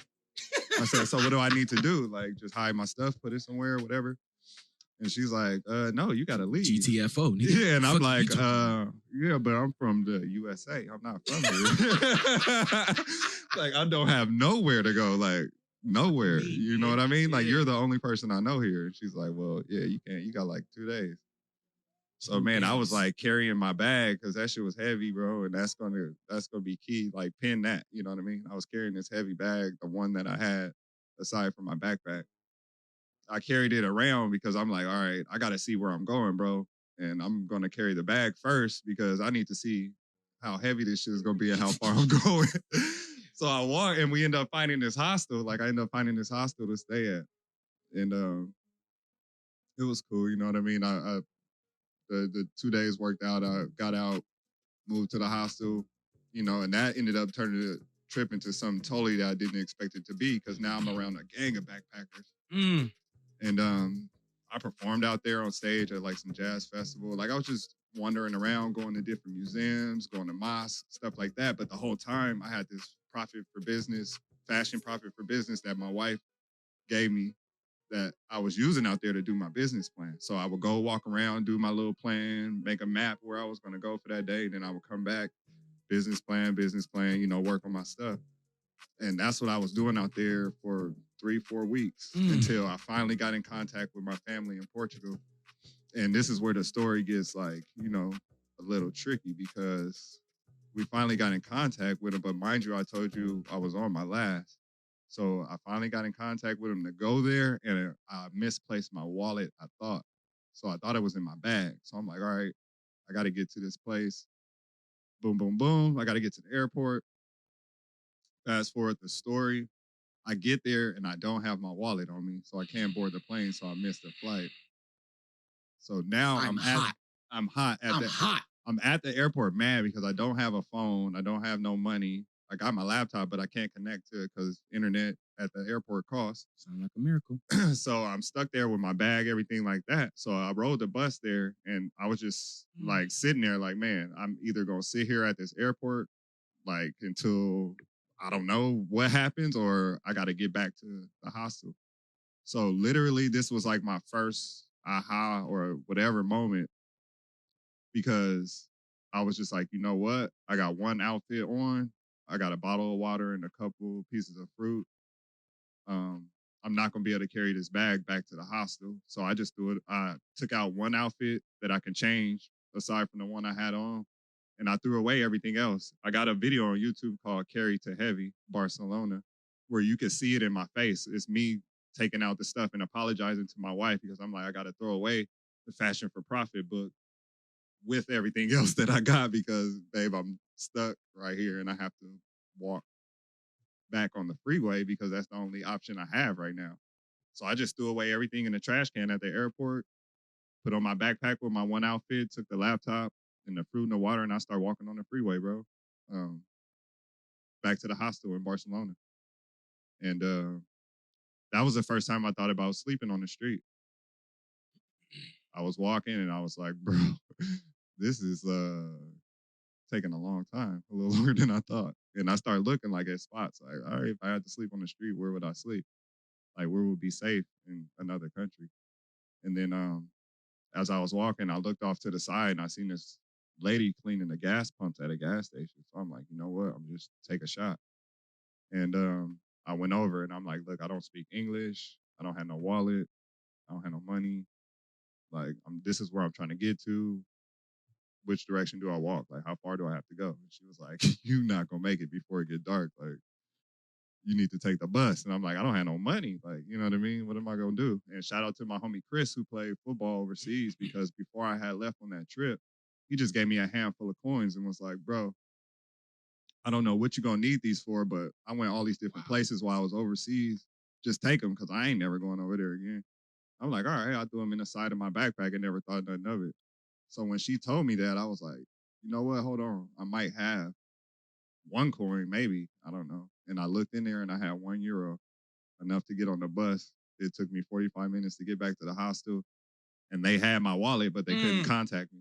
I said, so what do I need to do? Like, just hide my stuff, put it somewhere, whatever. And she's like, no, you got to leave. GTFO. Nigga. Yeah, and I'm like, yeah, but I'm from the USA. I'm not from here. Like, I don't have nowhere to go, like, nowhere. You know what I mean? Like, you're the only person I know here. And she's like, well, yeah, you can't. You got like 2 days. So, man, I was like carrying my bag, because that shit was heavy, bro. And that's gonna be key. Like, pin that, you know what I mean? I was carrying this heavy bag, the one that I had aside from my backpack. I carried it around because I'm like, all right, I got to see where I'm going, bro. And I'm going to carry the bag first, because I need to see how heavy this shit is going to be and how far I'm going. So I walk, and we end up finding this hostel. Like, I end up finding this hostel to stay at. And it was cool, you know what I mean? The 2 days worked out. I got out, moved to the hostel, you know, and that ended up turning the trip into something totally that I didn't expect it to be, because now I'm around a gang of backpackers. And I performed out there on stage at like some jazz festival. Like I was just wandering around, going to different museums, going to mosques, stuff like that. But the whole time I had this fashion profit for business that my wife gave me that I was using out there to do my business plan. So I would go walk around, do my little plan, make a map where I was going to go for that day. Then I would come back, business plan, work on my stuff. And that's what I was doing out there for 3-4 weeks until I finally got in contact with my family in Portugal. And this is where the story gets like, a little tricky because we finally got in contact with him. But mind you, I told you I was on my last. So I finally got in contact with him to go there and I misplaced my wallet, I thought. So I thought it was in my bag. So I'm like, all right, I got to get to this place. Boom, boom, boom. I got to get to the airport. Fast forward the story. I get there and I don't have my wallet on me. So I can't board the plane. So I missed the flight. So now I'm hot. I'm at the airport mad because I don't have a phone. I don't have no money. I got my laptop, but I can't connect to it because internet at the airport costs. Sound like a miracle. So I'm stuck there with my bag, everything like that. So I rode the bus there and I was just like sitting there like, man, I'm either going to sit here at this airport like until I don't know what happens or I got to get back to the hostel. So literally this was like my first aha or whatever moment because I was just like, you know what? I got one outfit on. I got a bottle of water and a couple pieces of fruit. I'm not going to be able to carry this bag back to the hostel. So I just threw it. I took out one outfit that I can change aside from the one I had on. And I threw away everything else. I got a video on YouTube called Carry to Heavy, Barcelona, where you can see it in my face. It's me taking out the stuff and apologizing to my wife because I'm like, I got to throw away the Fashion for Profit book with everything else that I got because, babe, I'm stuck right here and I have to walk back on the freeway because that's the only option I have right now. So I just threw away everything in the trash can at the airport, put on my backpack with my one outfit, took the laptop and the fruit and the water, and I started walking on the freeway, bro. Back to the hostel in Barcelona. And that was the first time I thought about sleeping on the street. I was walking and I was like, bro, this is taking a long time, a little longer than I thought. And I started looking like at spots, like, all right, if I had to sleep on the street, where would I sleep? Like, where would be safe in another country? And then as I was walking, I looked off to the side and I seen this lady cleaning the gas pumps at a gas station. So I'm like, you know what? I'm just take a shot. And I went over and I'm like, look, I don't speak English. I don't have no wallet. I don't have no money. Like, this is where I'm trying to get to. Which direction do I walk? Like, how far do I have to go? And she was like, you're not going to make it before it get dark. Like, you need to take the bus. And I'm like, I don't have no money. Like, you know what I mean? What am I going to do? And shout out to my homie Chris, who played football overseas, because before I had left on that trip, he just gave me a handful of coins and was like, bro, I don't know what you're going to need these for, but I went all these different places while I was overseas. Just take them because I ain't never going over there again. I'm like, all right, I threw them in the side of my backpack and never thought nothing of it. So when she told me that, I was like, you know what? Hold on. I might have one coin, maybe. I don't know. And I looked in there and I had €1, enough to get on the bus. It took me 45 minutes to get back to the hostel. And they had my wallet, but they couldn't contact me.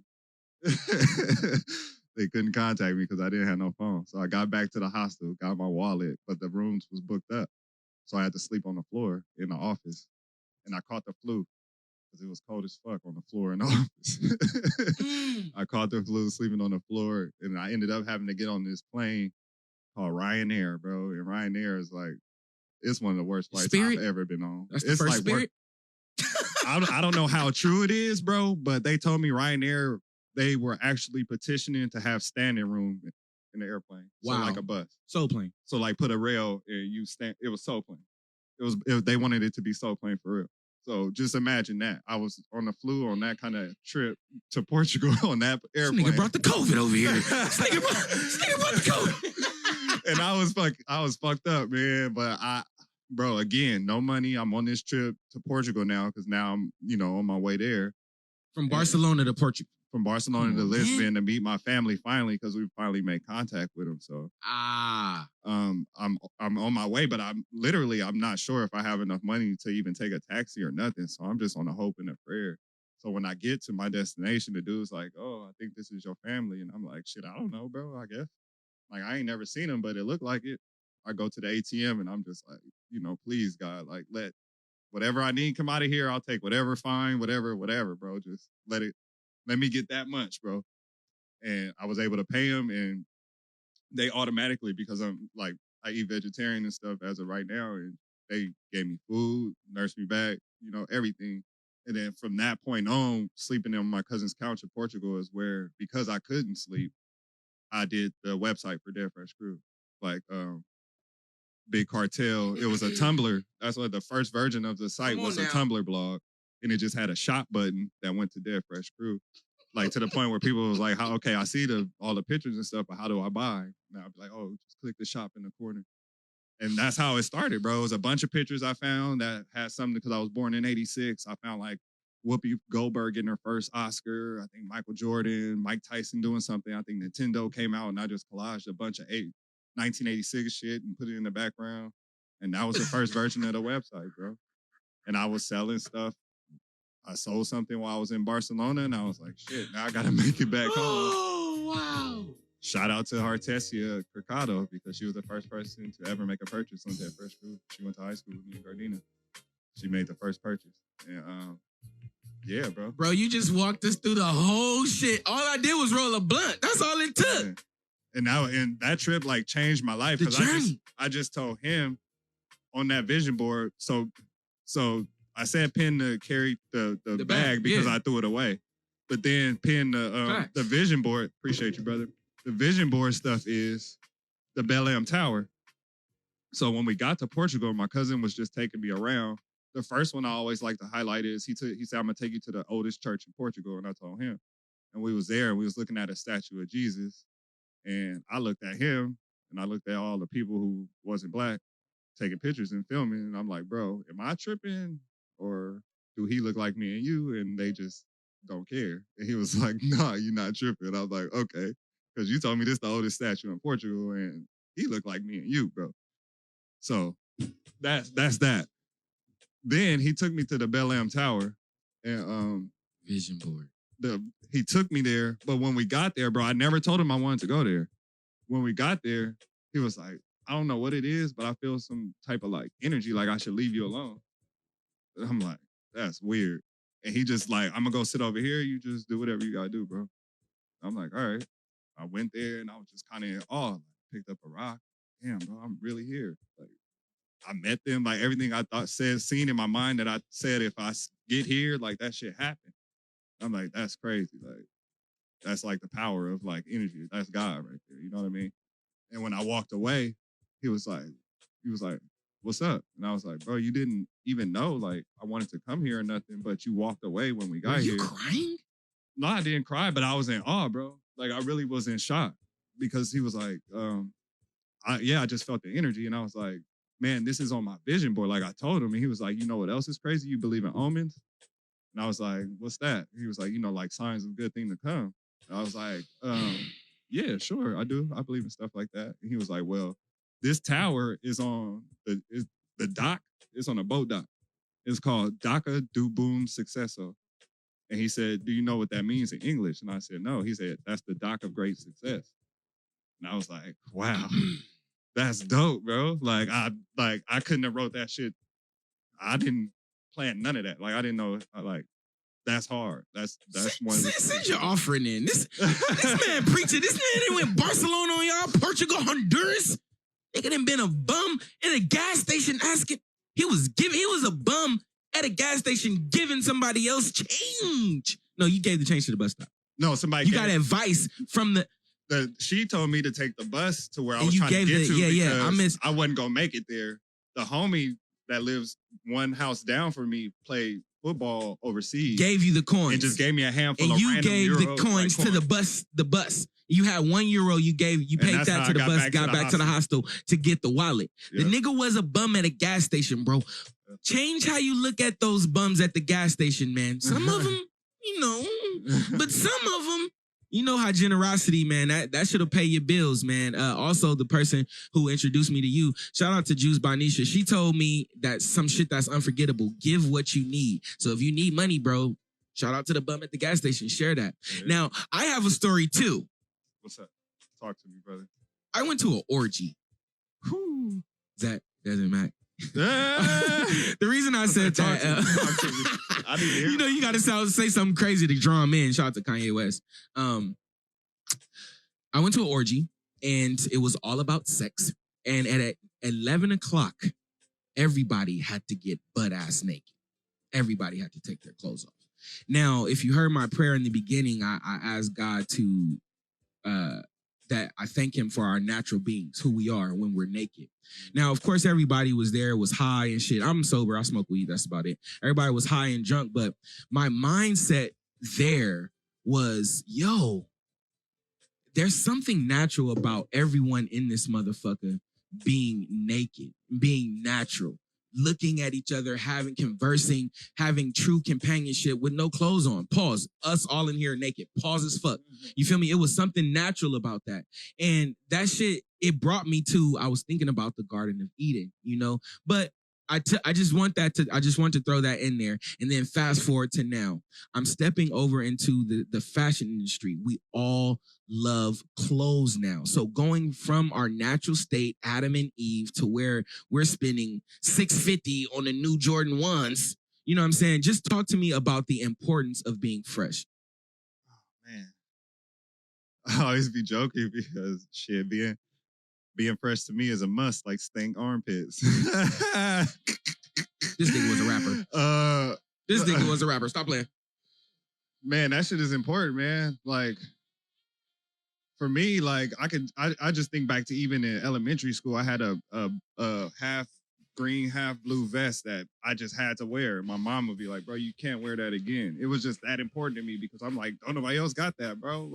They couldn't contact me because I didn't have no phone. So I got back to the hostel, got my wallet, but the rooms was booked up. So I had to sleep on the floor in the office. And I caught the flu because it was cold as fuck on the floor in the office. I caught the flu sleeping on the floor. And I ended up having to get on this plane called Ryanair, bro. And Ryanair is like, it's one of the worst flights I've ever been on. That's the it's first like Spirit? I don't know how true it is, bro, but they told me Ryanair, they were actually petitioning to have standing room in the airplane. Wow. So like a bus. Soul plane. So like put a rail and you stand, it was soul plane. They wanted it to be soul plane for real. So just imagine that. I was on the flu on that kind of trip to Portugal on that airplane. This nigga brought the COVID over here. This nigga brought the COVID. And I was fucked up, man. But bro, again, no money. I'm on this trip to Portugal now because now I'm, on my way there. From Barcelona to Portugal. from Barcelona to Lisbon to meet my family finally because we finally made contact with them. So I'm on my way, but I'm not sure if I have enough money to even take a taxi or nothing. So I'm just on a hope and a prayer. So when I get to my destination, the dude's like, "Oh, I think this is your family," and I'm like, "Shit, I don't know, bro. I guess." Like I ain't never seen them, but it looked like it. I go to the ATM and I'm just like, please God, like let whatever I need come out of here. I'll take whatever fine, whatever, bro. Just let me get that much, bro. And I was able to pay them, and they automatically, because I'm like, I eat vegetarian and stuff as of right now, and they gave me food, nursed me back, everything. And then from that point on, sleeping on my cousin's couch in Portugal is where, because I couldn't sleep, I did the website for Dead Fresh Crew. Like, Big Cartel. It was a Tumblr. That's what the first version of the site was, a Tumblr blog. And it just had a shop button that went to Dead Fresh Crew. Like to the point where people was like, okay, I see all the pictures and stuff, but how do I buy? And I'd be like, oh, just click the shop in the corner. And that's how it started, bro. It was a bunch of pictures I found that had something, because I was born in 86. I found like Whoopi Goldberg getting her first Oscar. I think Michael Jordan, Mike Tyson doing something. I think Nintendo came out, and I just collaged a bunch of 1986 shit and put it in the background. And that was the first version of the website, bro. And I was selling stuff. I sold something while I was in Barcelona, and I was like, shit, now I got to make it back home. Oh, wow. Shout out to Hartesia Mercado, because she was the first person to ever make a purchase on Dead Fresh Food. She went to high school with me in Gardena. She made the first purchase. And yeah, bro. Bro, you just walked us through the whole shit. All I did was roll a blunt. That's all it took. Yeah. And that trip like changed my life, because I just told him on that vision board. So I said pin to carry the bag because I threw it away. But then pin the vision board. Appreciate you, brother. The vision board stuff is the Bel Am Tower. So when we got to Portugal, my cousin was just taking me around. The first one I always like to highlight is he said, I'm gonna take you to the oldest church in Portugal. And I told him. And we was there and we was looking at a statue of Jesus. And I looked at him and I looked at all the people who wasn't black taking pictures and filming. And I'm like, bro, am I tripping? Or do he look like me and you? And they just don't care. And he was like, nah, you're not tripping. I was like, okay. Because you told me this is the oldest statue in Portugal and he looked like me and you, bro. So that's that. Then he took me to the Bel Am Tower and vision board. He took me there, but when we got there, bro, I never told him I wanted to go there. When we got there, he was like, I don't know what it is, but I feel some type of like energy, like I should leave you alone. And I'm like, that's weird. And he just like, I'm gonna go sit over here. You just do whatever you gotta do, bro. I'm like, all right. I went there and I was just kind of in awe. Like, picked up a rock. Damn, bro, I'm really here. Like, I met them. Like everything I seen in my mind that I said, if I get here, like that shit happened. I'm like, that's crazy. Like, that's like the power of like energy. That's God right there. You know what I mean? And when I walked away, he was like, what's up? And I was like, bro, you didn't even know like I wanted to come here or nothing, but you walked away when we got here. You crying? No, I didn't cry, but I was in awe, bro. Like I really was in shock, because he was like, I just felt the energy. And I was like, man, this is on my vision board. Like I told him, and he was like, you know what else is crazy? You believe in omens? And I was like, what's that? He was like, like signs of good thing to come. And I was like, yeah, sure, I do. I believe in stuff like that. And he was like, well, this tower is on the dock. It's on a boat dock. It's called Doca do Boom Sucesso. And he said, do you know what that means in English? And I said, no. He said, that's the dock of great success. And I was like, wow, that's dope, bro. Like I couldn't have wrote that shit. I didn't plan none of that. Like I didn't know. Like that's hard. That's one. Send your offering in. This man preaching. This man done went Barcelona on y'all, Portugal, Honduras. Nigga done been a bum in a gas station asking. He was a bum at a gas station giving somebody else change. No, you gave the change to the bus stop. No, somebody. You got advice from the. She told me to take the bus to where I was trying to get to. Yeah. I wasn't gonna make it there. The homie that lives one house down from me played football overseas. Gave you the coins. And just gave me a handful of random euros. And you gave the coins to the bus. You had €1. You paid that to the bus, got back to the hostel to get the wallet. Yeah. The nigga was a bum at a gas station, bro. Change how you look at those bums at the gas station, man. Some of them, you know, but some of them, you know how generosity, man, that should have paid your bills, man. Also, the person who introduced me to you, shout out to Juice Bonisha. She told me that some shit that's unforgettable, give what you need. So if you need money, bro, shout out to the bum at the gas station. Share that. Yeah. Now, I have a story too. What's up? Talk to me, brother. I went to an orgy. Whew. That doesn't matter. The reason I said Talk that, to me. I need to hear you know, you got to say something crazy to draw him in. Shout out to Kanye West. I went to an orgy and it was all about sex. And at 11 o'clock, everybody had to get butt ass naked. Everybody had to take their clothes off. Now, if you heard my prayer in the beginning, I asked God to that I thank him for our natural beings, who we are when we're naked. Now, of course, everybody was there, was high and shit. I'm sober, I smoke weed, that's about it. Everybody was high and drunk, but my mindset there was, yo, there's something natural about everyone in this motherfucker being naked, being natural, looking at each other, conversing, having true companionship with no clothes on. Pause. Us all in here naked. Pause as fuck. You feel me? It was something natural about that. And that shit, it brought me to, I was thinking about the Garden of Eden, you know? But I just want to throw that in there. And then fast forward to now. I'm stepping over into the fashion industry. We all love clothes now. So going from our natural state, Adam and Eve, to where we're spending $650 on the new Jordan 1s, you know what I'm saying? Just talk to me about the importance of being fresh. Oh, man. I always be joking because shit, being fresh to me is a must, like stank armpits. This nigga was a rapper. This nigga was a rapper. Stop playing. Man, that shit is important, man. Like, for me, like I just think back to even in elementary school, I had a half green, half blue vest that I just had to wear. My mom would be like, bro, you can't wear that again. It was just that important to me because I'm like, oh, nobody else got that, bro.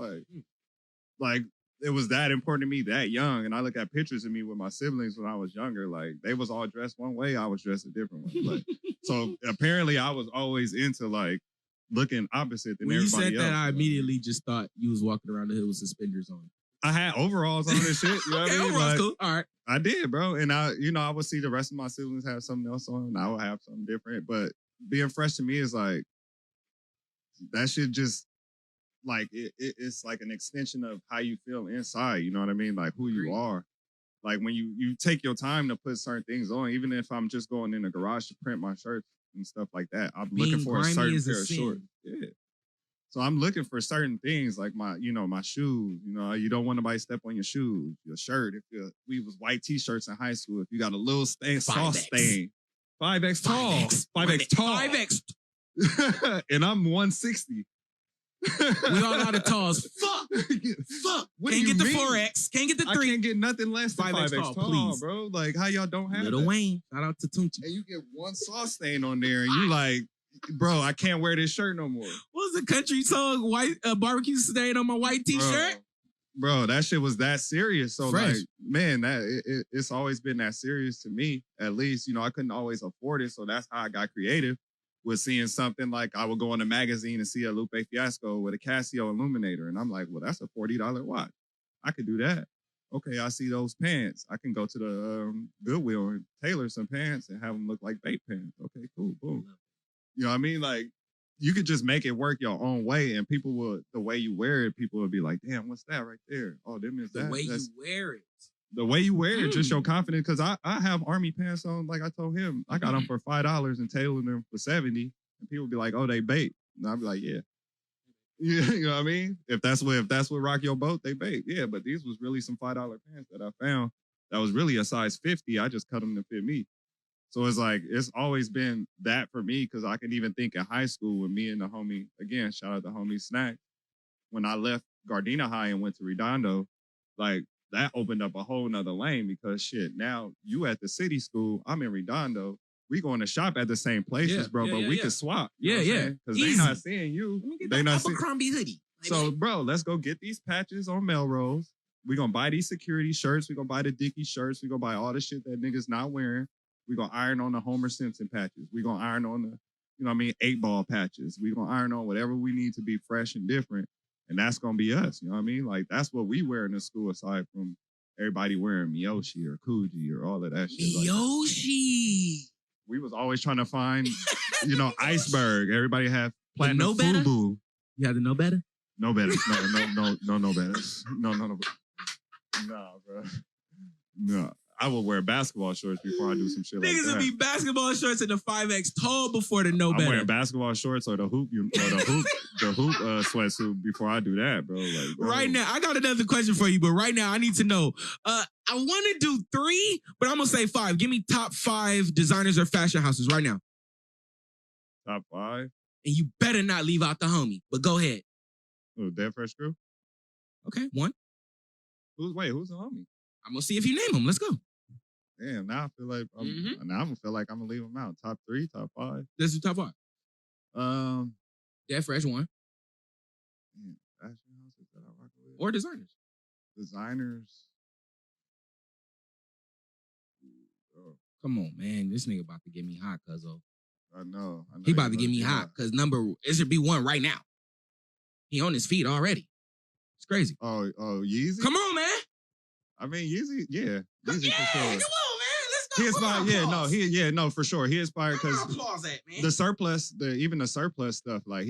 Like it was that important to me that young. And I look at pictures of me with my siblings when I was younger, like they was all dressed one way, I was dressed a different way. Like, so apparently I was always into like looking opposite than when everybody else. You said that, I immediately just thought you was walking around the hill with suspenders on. I had overalls on and shit. You know okay, what I mean? overalls Like, cool. All right. I did, bro. And I would see the rest of my siblings have something else on, and I would have something different. But being fresh to me is like that shit just like it's like an extension of how you feel inside. You know what I mean? Like who you are. Like when you take your time to put certain things on, even if I'm just going in the garage to print my shirts and stuff like that, I'm looking for a certain pair of shorts. Yeah. So I'm looking for certain things like my shoes. You know, you don't want nobody step on your shoes, your shirt. We was white t-shirts in high school. If you got a little stain, sauce stain, 5X tall, 5X tall, 5X, and I'm 160. We all got the talls. Fuck. Can't get the 4X. Can't get the 3. I can't get nothing less than 5X tall, please, bro. Like how y'all don't have Lil Wayne. Shout out to Tunchi. And you get one sauce stain on there, and you like, bro, I can't wear this shirt no more. What was the country song? White barbecue stain on my white t-shirt. Bro, that shit was that serious. So fresh. Like, man, it's always been that serious to me. At least, I couldn't always afford it, so that's how I got creative. Was seeing something like I would go in a magazine and see a Lupe Fiasco with a Casio illuminator, and I'm like, well, that's a $40 watch. I could do that. Okay, I see those pants. I can go to the Goodwill and tailor some pants and have them look like vape pants. Okay, cool, boom. You know what I mean? Like, you could just make it work your own way, and people would, the way you wear it, people would be like, damn, what's that right there? Oh, them is that. The way you wear it. The way you wear it just show confidence. Because I have army pants on, like I told him. I got them for $5 and tailored them for $70. And people be like, oh, they bait. And I'd be like, yeah. You know what I mean? If that's what rock your boat, they bait. Yeah, but these was really some $5 pants that I found that was really a size 50. I just cut them to fit me. So it's like, it's always been that for me, because I can even think in high school with me and the homie, again, shout out to homie Snack, when I left Gardena High and went to Redondo, like, that opened up a whole nother lane, because shit, now you at the city school, I'm in Redondo, we going to shop at the same places, bro, but we can swap. Because they not seeing you. They not seeing Abercrombie hoodie. So, bro, let's go get these patches on Melrose. We're going to buy these security shirts. We're going to buy the Dickie shirts. We're going to buy all the shit that niggas not wearing. We're going to iron on the Homer Simpson patches. We're going to iron on the, you know what I mean, 8-ball patches. We gonna iron on whatever we need to be fresh and different, and that's gonna be us. You know what I mean? Like that's what we wear in the school, aside from everybody wearing Miyoshi or Kuji or all of that shit. Miyoshi. We was always trying to find, you know, iceberg. Everybody had platinum No better? FUBU. You had to know better? No better. No better. No. Nah, bro. No. I will wear basketball shorts before I do some shit like that. Niggas would be basketball shorts in the 5X tall before the no better. I'm wearing basketball shorts or the hoop sweatsuit before I do that, bro. Like, bro. Right now, I got another question for you, but right now I need to know. I want to do 3, but I'm gonna say 5. Give me top 5 designers or fashion houses right now. Top 5? And you better not leave out the homie, but go ahead. Oh, Dead Fresh Crew? Okay, 1. Who's the homie? I'm gonna see if you name them. Let's go. Damn, now I feel like I'm gonna feel like I'm gonna leave them out. Top 3, top 5. This is top 5. Dead Fresh 1. Man, fashion houses that I rock with. Or designers. Designers. Oh, Come on, man. This nigga about to get me hot, cuzzo. I know. He about to get me hot, because it should be 1 right now. He on his feet already. It's crazy. Oh, Yeezy? Come on, man. I mean, Yeezy, yeah. Yeezy Yeah, for sure. come on, man. Let's go. He inspired, for sure. He inspired because applause at, man. the surplus, even the surplus stuff, I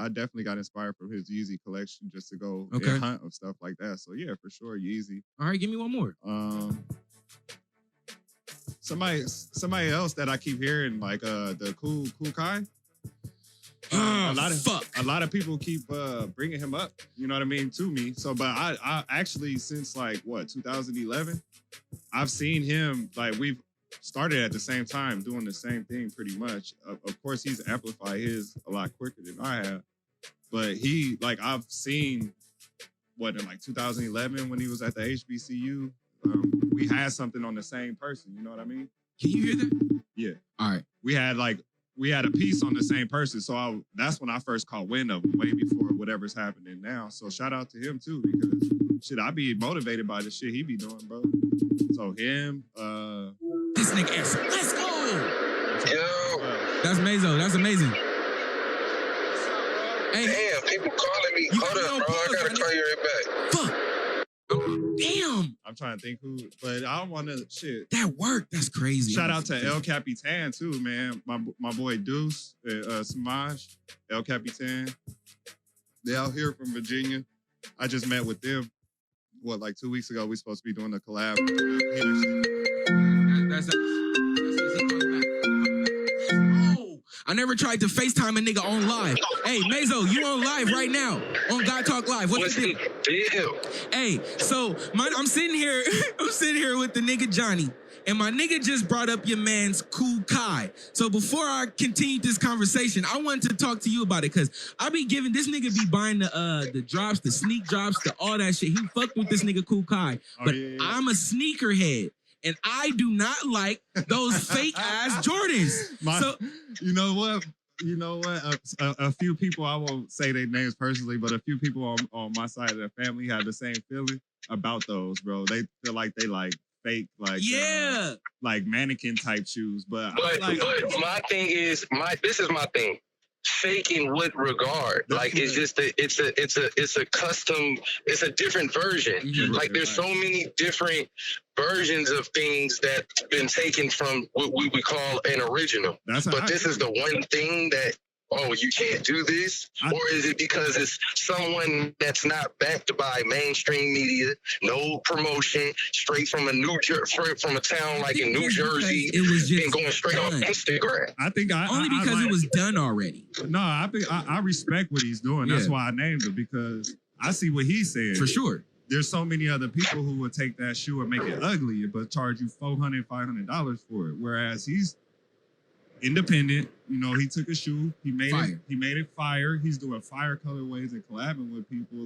definitely got inspired from his Yeezy collection just to go and hunt of stuff like that. So yeah, for sure, Yeezy. All right, give me one more. Somebody else that I keep hearing, like the Cool Kai. A lot of people keep bringing him up, you know what I mean, to me. So, but I actually, since 2011, I've seen him, we've started at the same time doing the same thing pretty much. Of course, he's amplified his a lot quicker than I have, but I've seen in 2011 when he was at the HBCU, we had something on the same person, you know what I mean? Can you hear that? Yeah. All right. We had a piece on the same person. So that's when I first caught wind of him, way before whatever's happening now. So shout out to him too, because I be motivated by the shit he be doing, bro. So him, this nigga answer. Let's go. Yo. That's Mazo. That's amazing. Hey. Damn, people calling me. Hold up, bro. I gotta call you right back. Fuck. Damn. I'm trying to think who, but I don't want to shit. That worked. That's crazy. Shout out to El Capitan too, man. My boy Deuce, Samaj, El Capitan. They out here from Virginia. I just met with them. 2 weeks ago? We supposed to be doing a collab. I never tried to FaceTime a nigga on live. Hey, Mazo, you on live right now on God Talk Live. What's the deal? Hey, so I'm sitting here with the nigga Johnnie, and my nigga just brought up your man's Cool Kai. So before I continue this conversation, I wanted to talk to you about it, because I be giving this nigga be buying the drops, the sneak drops, all that shit. He fucked with this nigga Cool Kai, but I'm a sneakerhead. And I do not like those fake ass Jordans. You know what? A few people, I won't say their names personally, but a few people on my side of the family have the same feeling about those, bro. They feel like they fake, mannequin type shoes. But my thing is, this is my thing. Fake in what regard? It's just it's a custom, it's a different version. There's so many different versions of things that's been taken from what we would call an original. But this is the one thing that, you can't do this? Or is it because it's someone that's not backed by mainstream media, no promotion, straight from a town in New Jersey, it was just and going straight on Instagram? I think it was done already. No, I respect what he's doing. That's why I named it, because I see what he's saying. For sure. There's so many other people who would take that shoe and make it ugly, but charge you $400, $500 for it. Whereas he's independent, he took a shoe, he made it fire. He's doing fire colorways and collabing with people.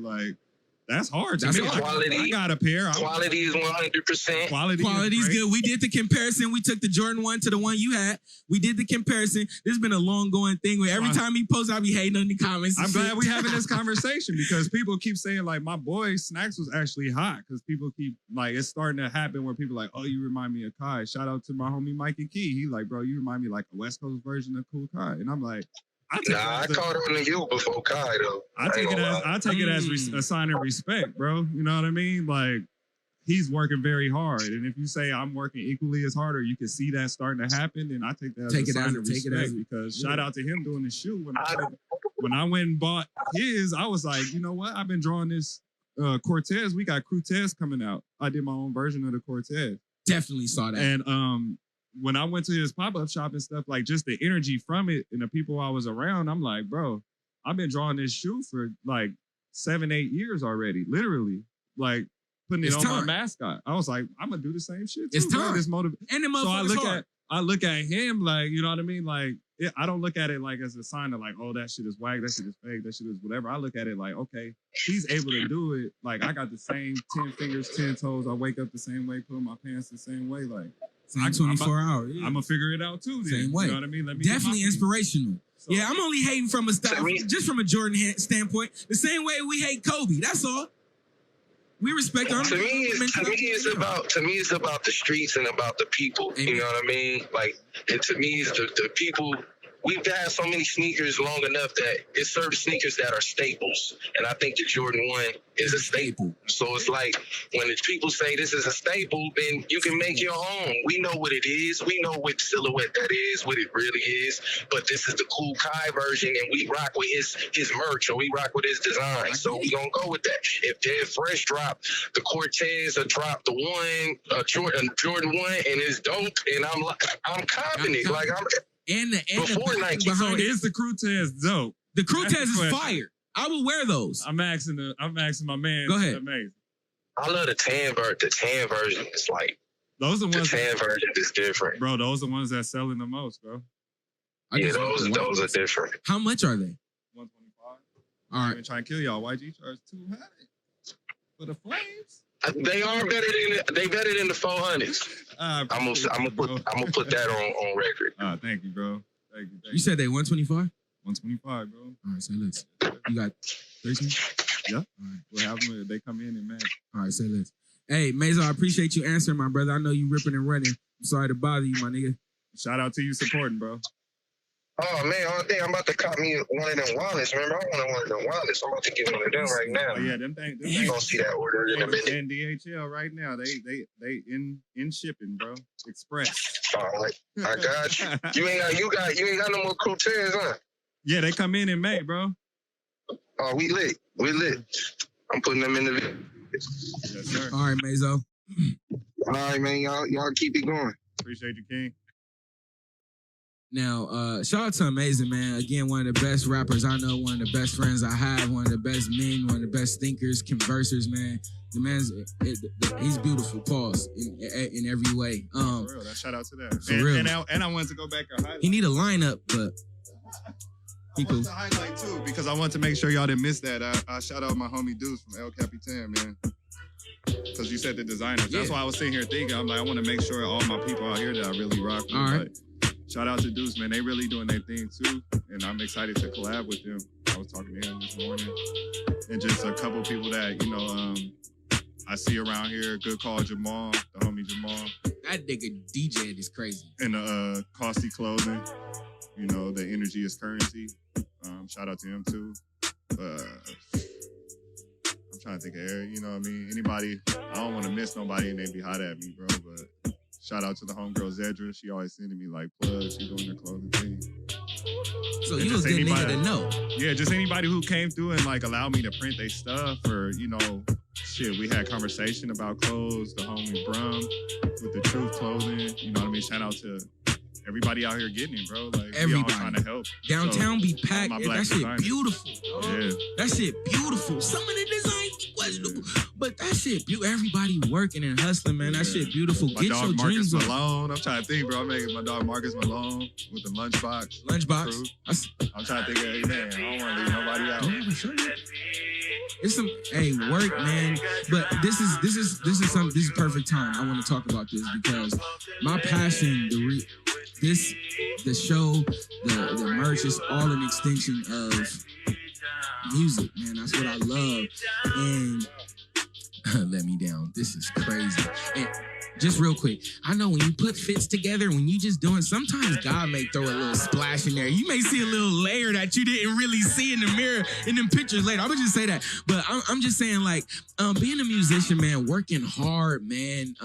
That's hard. That's me. hard. Quality. I got a pair. Quality is 100%. Quality's good. We did the comparison. We took the Jordan 1 to the one you had. We did the comparison. This has been a long going thing where every time he posts, I be hating on the comments. I'm glad we having this conversation because people keep saying like my boy Snacks was actually hot because people keep like it's starting to happen where people like, oh, you remind me of Kai. Shout out to my homie Mikey Key. He like, bro, you remind me like a West Coast version of Cool Kai. And I'm like, I caught on to you before Kai though. I take it as a sign of respect, bro. You know what I mean? Like he's working very hard, and if you say I'm working equally as hard, or you can see that starting to happen, then I take that as a sign of respect. Because shout out to him doing the shoe. When I went and bought his, I was like, you know what? I've been drawing this Cortez. We got Cortez coming out. I did my own version of the Cortez. Definitely saw that. And when I went to his pop-up shop and stuff, like just the energy from it and the people I was around, I'm like, bro, I've been drawing this shoe for like 7-8 years already, literally. Like putting it on my mascot. I was like, I'm gonna do the same shit too. It's time. This And the motherfucker's hard. I look at him like, you know what I mean? Like, I don't look at it like as a sign of like, oh, that shit is whack, that shit is fake, that shit is whatever. I look at it like, okay, he's able to do it. Like, I got the same 10 fingers, 10 toes. I wake up the same way, put my pants the same way. Like, same 24 hours. Yeah. I'm gonna figure it out too. Then. Same way. You know what I mean? Definitely inspirational. So, yeah, I'm only hating from just from a Jordan standpoint. The same way we hate Kobe. That's all. We respect him. To me, it's about the streets and about the people. Amen. You know what I mean? Like, and to me, it's the people. We've had so many sneakers long enough that it's certain sneakers that are staples. And I think the Jordan 1 is a staple. So it's like when the people say this is a staple, then you can make your own. We know what it is. We know what silhouette that is, what it really is. But this is the Cool Kai version, and we rock with his merch, or we rock with his design. So we gonna go with that. If Dead Fresh drop the Cortez or drop the Jordan 1 and it's dope, and I'm confident. Like And before Nike, so is the Cortez dope? The Cortez is fire. I will wear those. I'm asking my man. Go ahead. Amazing. I love the tan version. The tan version is like those are ones. The tan version is different, bro. Those are the ones that's selling the most, bro. Yeah, those are different. How much are they? 125. All right. I'm trying to kill y'all. YG charge 200 for the flames. They are better than the 400s. I'm gonna put that on record. Thank you, bro. Thank you. You said they 125? 125, bro. All right, say less. You got 13? Yeah. All right. We'll have them if they come in and match. All right, say less. Hey, Mazo, I appreciate you answering, my brother. I know you ripping and running. I'm sorry to bother you, my nigga. Shout out to you supporting, bro. Oh man, all day I'm about to cop me one of them wallets. Remember, I wanted one of them wallets. I'm about to get one of them right now. Oh, yeah, them things. You gonna see that order in a minute. And DHL right now, they in shipping, bro. Express. All right, I got you. You ain't got no more Cortez, huh? Yeah, they come in May, bro. Oh, we lit. I'm putting them in the. Yes, sir. All right, Mazo. All right, man. Y'all keep it going. Appreciate you, King. Now, shout out to Amazing, man. Again, one of the best rappers I know, one of the best friends I have, one of the best men, one of the best thinkers, conversers, man. The man's, he's beautiful, pause, in every way. For real, shout out to that. For real. And I wanted to go back and highlight. He need a lineup, but people. I want to highlight too, because I want to make sure y'all didn't miss that. I shout out my homie Deuce from El Capitan, man. Because you said the designers. Yeah. That's why I was sitting here thinking, I'm like, I want to make sure all my people out here that I really rock with. All right. Like, shout out to Deuce, man. They really doing their thing too. And I'm excited to collab with them. I was talking to him this morning. And just a couple people that, I see around here. Good call, Jamal, the homie Jamal. That nigga DJ is crazy. And Costly Clothing. The energy is currency. Shout out to him too. I'm trying to think of Eric, you know what I mean? Anybody, I don't want to miss nobody and they be hot at me, bro. But shout out to the homegirl Zedra. She always sending me like plugs. She doing her clothing thing. So you a good nigga to know. Yeah, just anybody who came through and like allowed me to print their stuff, or shit, we had conversation about clothes. The homie Brum with the Truth Clothing. You know what I mean? Shout out to everybody out here getting it, bro. Like everybody we all trying to help. Downtown be packed. That shit designers. Beautiful. Yeah. That shit beautiful. Some of the designs be questionable, but that shit beautiful. Everybody working and hustling, man. That shit beautiful. My Get dog your Marcus dreams on. Malone. I'm trying to think, bro. I'm making my dog Marcus Malone with the lunchbox. Lunchbox. I'm trying to think of, man, I don't want to leave nobody out. It's some work, man. But this is perfect time. I want to talk about this because my passion, the show, the merch is all an extension of music, man. That's what I love. And let me down. This is crazy. And just real quick, I know when you put fits together, when you just doing, sometimes God may throw a little splash in there. You may see a little layer that you didn't really see in the mirror in them pictures later. I would just say that. But I'm just saying, like, being a musician, man, working hard, man.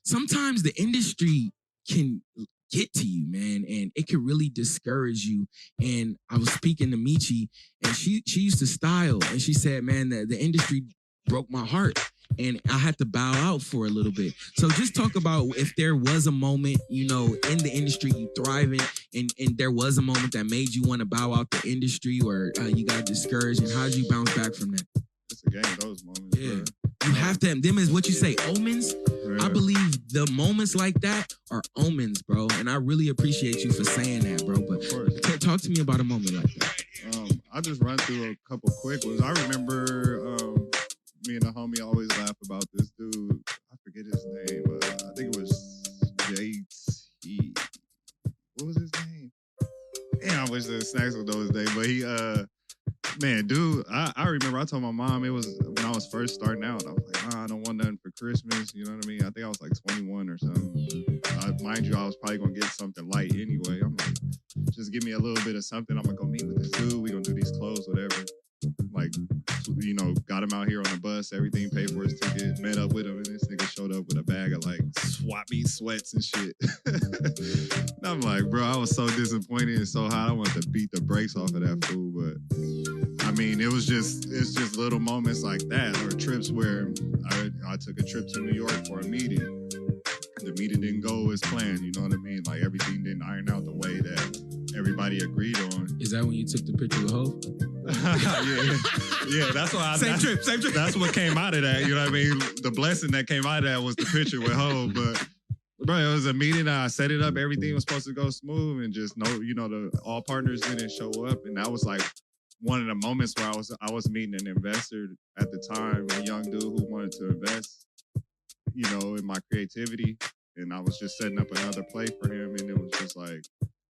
Sometimes the industry can get to you, man, and it can really discourage you. And I was speaking to Michi, and she used to style, and she said, man, the industry broke my heart. And I had to bow out for a little bit. So just talk about if there was a moment, you know, in the industry you thriving, and there was a moment that made you want to bow out the industry, or you got discouraged, and how did you bounce back from that? It's a game, those moments. Yeah. Bro. You have to, them is what you say, omens. Yeah. I believe the moments like that are omens, bro. And I really appreciate you for saying that, bro. But talk to me about a moment like that. I'll just run through a couple quick ones. I remember me and the homie always laugh about this dude. I forget his name. I think it was JT. What was his name? Damn, I wish the snacks would know his name. But he, man, dude, I remember I told my mom, it was when I was first starting out. I was like, I don't want nothing for Christmas. You know what I mean? I think I was like 21 or something. Mind you, I was probably going to get something light anyway. I'm like, just give me a little bit of something. I'm going to go meet with this dude. We're going to do these clothes, whatever. Like, you know, got him out here on the bus, everything, paid for his ticket, met up with him, and this nigga showed up with a bag of like swap meet sweats and shit. And I'm like, bro, I was so disappointed and so hot. I wanted to beat the brakes off of that fool. But I mean, it's just little moments like that, or trips where I took a trip to New York for a meeting. The meeting didn't go as planned, you know what I mean? Like everything didn't iron out the way that everybody agreed on. Is that when you took the picture with Ho? yeah, that's why. Same trip. That's what came out of that. You know what I mean? The blessing that came out of that was the picture with Ho. But bro, it was a meeting. I set it up. Everything was supposed to go smooth, and just all partners didn't show up, and that was like one of the moments where I was meeting an investor at the time, a young dude who wanted to invest, you know, in my creativity, and I was just setting up another play for him, and it was just like,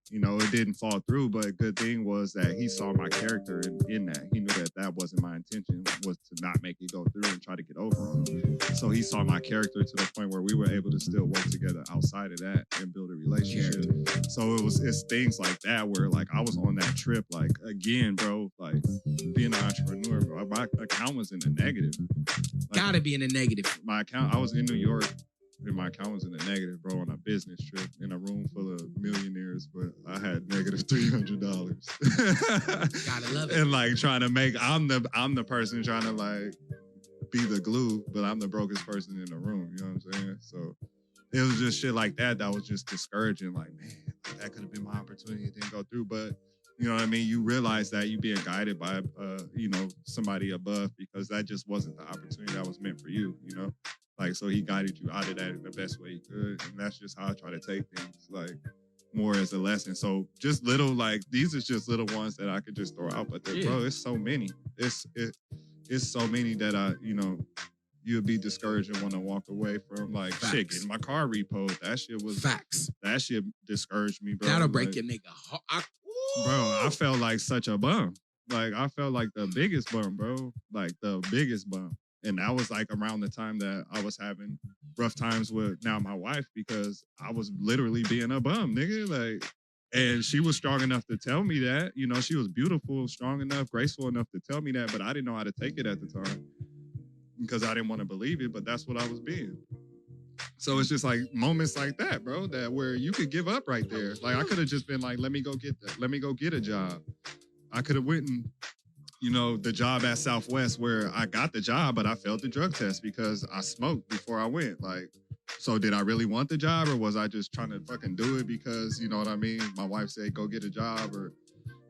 you know, it didn't fall through, but a good thing was that he saw my character in that. He knew that wasn't my intention, was to not make it go through and try to get over on him. So he saw my character to the point where we were able to still work together outside of that and build a relationship. So it's things like that where like I was on that trip, like again, bro, like being an entrepreneur, bro, my account was in the negative. Like, gotta be in the negative. My account, I was in New York. And my account was in the negative, bro, on a business trip in a room full of millionaires, but I had negative $300. Gotta love it. And like trying to make, I'm the person trying to like be the glue, but I'm the brokest person in the room. You know what I'm saying? So it was just shit like that was just discouraging. Like, man, that could have been my opportunity. It didn't go through, but you know what I mean? You realize that you being guided by, you know, somebody above, because that just wasn't the opportunity that was meant for you, you know? Like, so he guided you out of that in the best way he could. And that's just how I try to take things, like, more as a lesson. So just little, like, these are just little ones that I could just throw out. But, bro, it's so many. It's so many that you'll be discouraged and want to walk away from. Like, Facts. Shit, getting my car repoed. That shit was... Facts. That shit discouraged me, bro. That'll break your nigga heart. Bro, I felt like such a bum. Like, I felt like the biggest bum, bro. Like, the biggest bum. And that was like around the time that I was having rough times with now my wife, because I was literally being a bum, nigga. Like, and she was strong enough to tell me that, you know, she was beautiful, strong enough, graceful enough to tell me that, but I didn't know how to take it at the time because I didn't want to believe it, but that's what I was being. So it's just like moments like that, bro, that where you could give up right there. Like I could have just been like, let me go get a job. I could have went and, you know, the job at Southwest where I got the job, but I failed the drug test because I smoked before I went. Like, so did I really want the job, or was I just trying to fucking do it because, you know what I mean? My wife said, go get a job, or,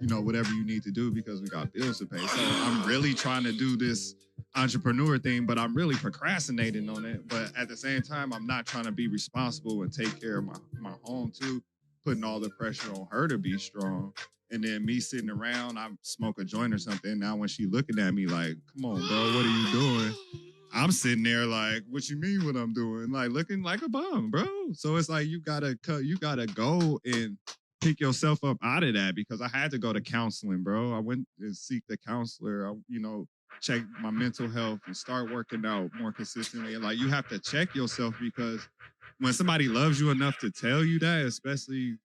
you know, whatever you need to do because we got bills to pay. So I'm really trying to do this entrepreneur thing, but I'm really procrastinating on it. But at the same time, I'm not trying to be responsible and take care of my home too, putting all the pressure on her to be strong. And then me sitting around, I smoke a joint or something. Now when she looking at me like, come on, bro, what are you doing? I'm sitting there like, what you mean what I'm doing? Like looking like a bum, bro. So it's like you gotta go and pick yourself up out of that because I had to go to counseling, bro. I went and seek the counselor. Check my mental health and start working out more consistently. And like you have to check yourself because when somebody loves you enough to tell you that, especially,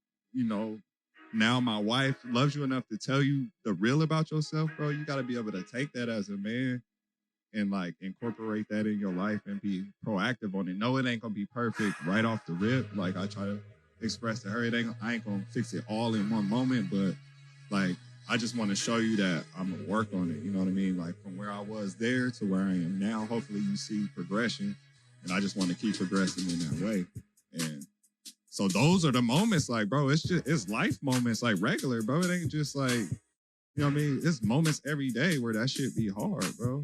now my wife loves you enough to tell you the real about yourself, bro, you got to be able to take that as a man and like incorporate that in your life and be proactive on it. No, it ain't gonna be perfect right off the rip. Like I try to express to her, I ain't gonna fix it all in one moment, but like I just want to show you that I'm gonna work on it. You know what I mean? Like from where I was there to where I am now, hopefully you see progression, and I just want to keep progressing in that way. And so those are the moments, like, bro, it's life moments, like regular, bro. It ain't just like, you know what I mean? It's moments every day where that shit be hard, bro.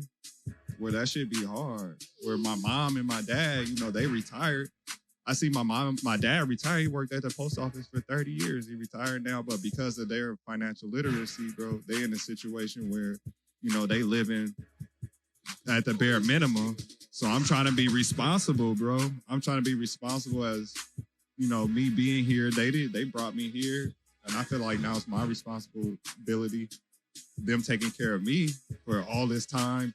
Where my mom and my dad, they retired. I see my dad retire. He worked at the post office for 30 years. He retired now, but because of their financial literacy, bro, they in a situation where, they living at the bare minimum. So I'm trying to be responsible, bro. I'm trying to be responsible as, me being here. They brought me here, and I feel like now it's my responsibility, them taking care of me for all this time,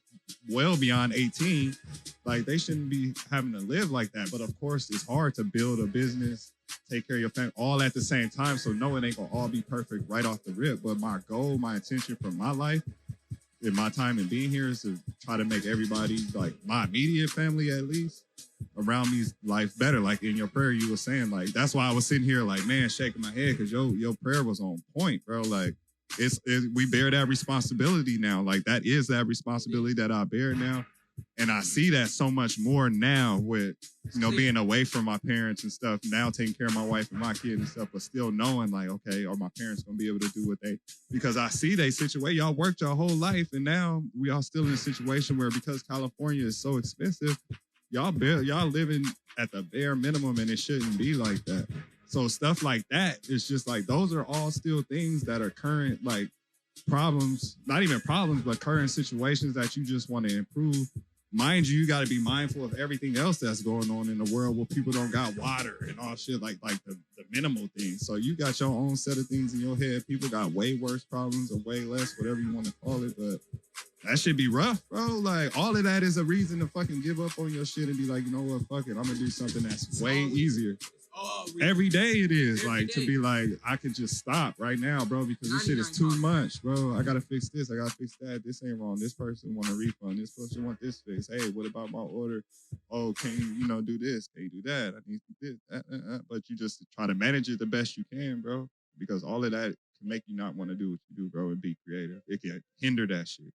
well beyond 18. Like they shouldn't be having to live like that. But of course, it's hard to build a business, take care of your family, all at the same time. So no, it ain't gonna all be perfect right off the rip. But my goal, my intention for my life, in my time in being here, is to try to make everybody, like my immediate family at least, around me's life better. Like in your prayer, you were saying, like that's why I was sitting here, like, man, shaking my head because your prayer was on point, bro. Like we bear that responsibility now. Like that is that responsibility that I bear now. And I see that so much more now with, being away from my parents and stuff, now taking care of my wife and my kid and stuff, but still knowing like, okay, are my parents going to be able to do what because I see they situation, y'all worked your whole life. And now we are still in a situation where because California is so expensive, y'all living at the bare minimum and it shouldn't be like that. So stuff like that, it's just like, those are all still things that are current, like problems, not even problems, but current situations that you just want to improve. Mind you, you got to be mindful of everything else that's going on in the world where people don't got water and all shit, like the minimal things. So you got your own set of things in your head. People got way worse problems or way less, whatever you want to call it. But that should be rough, bro. Like all of that is a reason to fucking give up on your shit and be like, you know what, fuck it. I'm going to do something that's way easier. Every day it is like to be like, I could just stop right now, bro, because this shit is too much, bro. I gotta fix this, I gotta fix that. This ain't wrong. This person want a refund. This person want this fixed. Hey, what about my order? Oh, can you do this? Can you do that? I need this. But you just try to manage it the best you can, bro, because all of that can make you not want to do what you do, bro, and be creative. It can hinder that shit.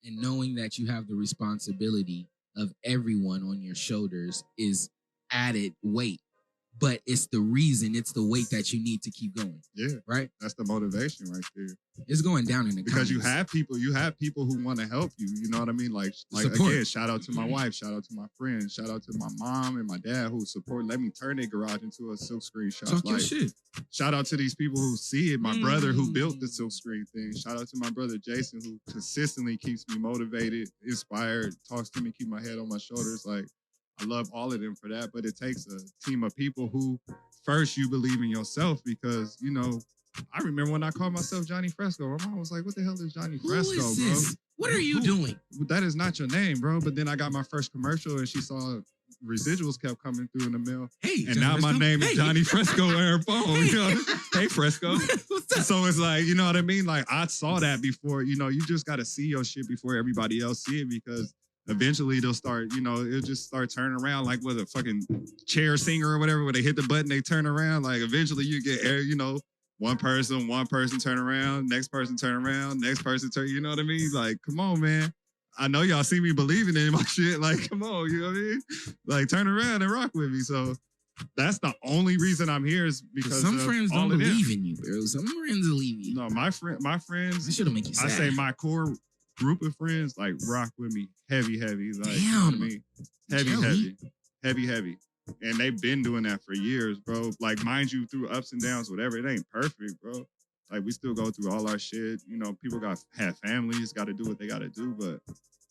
And knowing that you have the responsibility of everyone on your shoulders is added weight. But it's the weight that you need to keep going. Yeah. Right? That's the motivation right there. It's going down in the because comments. you have people who want to help you. You know what I mean? Like support. Again, shout out to my wife, shout out to my friends, shout out to my mom and my dad who support. Let me turn their garage into a silk screen shop. Talk your shit. Shout out to these people who see it. My brother who built the silk screen thing. Shout out to my brother Jason who consistently keeps me motivated, inspired, talks to me, keep my head on my shoulders. Like, I love all of them for that, but it takes a team of people who first you believe in yourself because, I remember when I called myself Johnnie Fresco, my mom was like, what the hell is Johnnie Fresco, Who is this? bro? What are you doing? That is not your name, bro. But then I got my first commercial and she saw residuals kept coming through in the mail. Hey, and now my name is Johnnie Fresco on her phone. Hey, Fresco. So it's like, you know what I mean? Like I saw that before, you just got to see your shit before everybody else see it because eventually they'll start, it'll just start turning around like with a fucking chair singer or whatever, where they hit the button, they turn around. Like eventually you get, one person turn around, next person turn around, next person turn, you know what I mean? Like, come on, man. I know y'all see me believing in my shit. Like, come on, you know what I mean? Like, turn around and rock with me. So that's the only reason I'm here is because some friends don't believe in you, bro. Some friends believe you. No, my friends. This should've make you sad. I say my core group of friends like rock with me heavy like damn. You know what I mean? heavy and they've been doing that for years, bro. Like mind you, through ups and downs, whatever, it ain't perfect, bro. Like, we still go through all our shit. You know, people have families, got to do what they got to do. But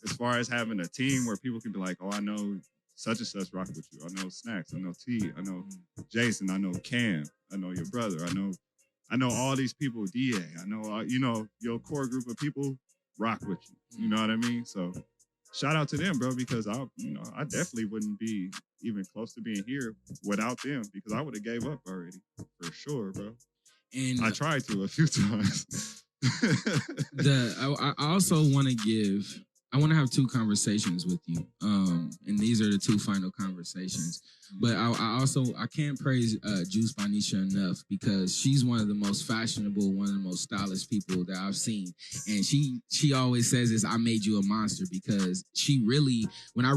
as far as having a team where people can be like, oh, I know such and such rock with you. I know Snacks. I know T. I know Jason. I know Cam. I know your brother. I know all these people, DA. I know, you know, your core group of people rock with you. You know what I mean? So shout out to them, bro, because I definitely wouldn't be even close to being here without them, because I would have gave up already, for sure, bro. And I tried to a few times. I also want to have two conversations with you. And these are the two final conversations. But I can't praise Juice Bonisha enough, because she's one of the most fashionable, one of the most stylish people that I've seen. And she always says this, I made you a monster, because she really, when I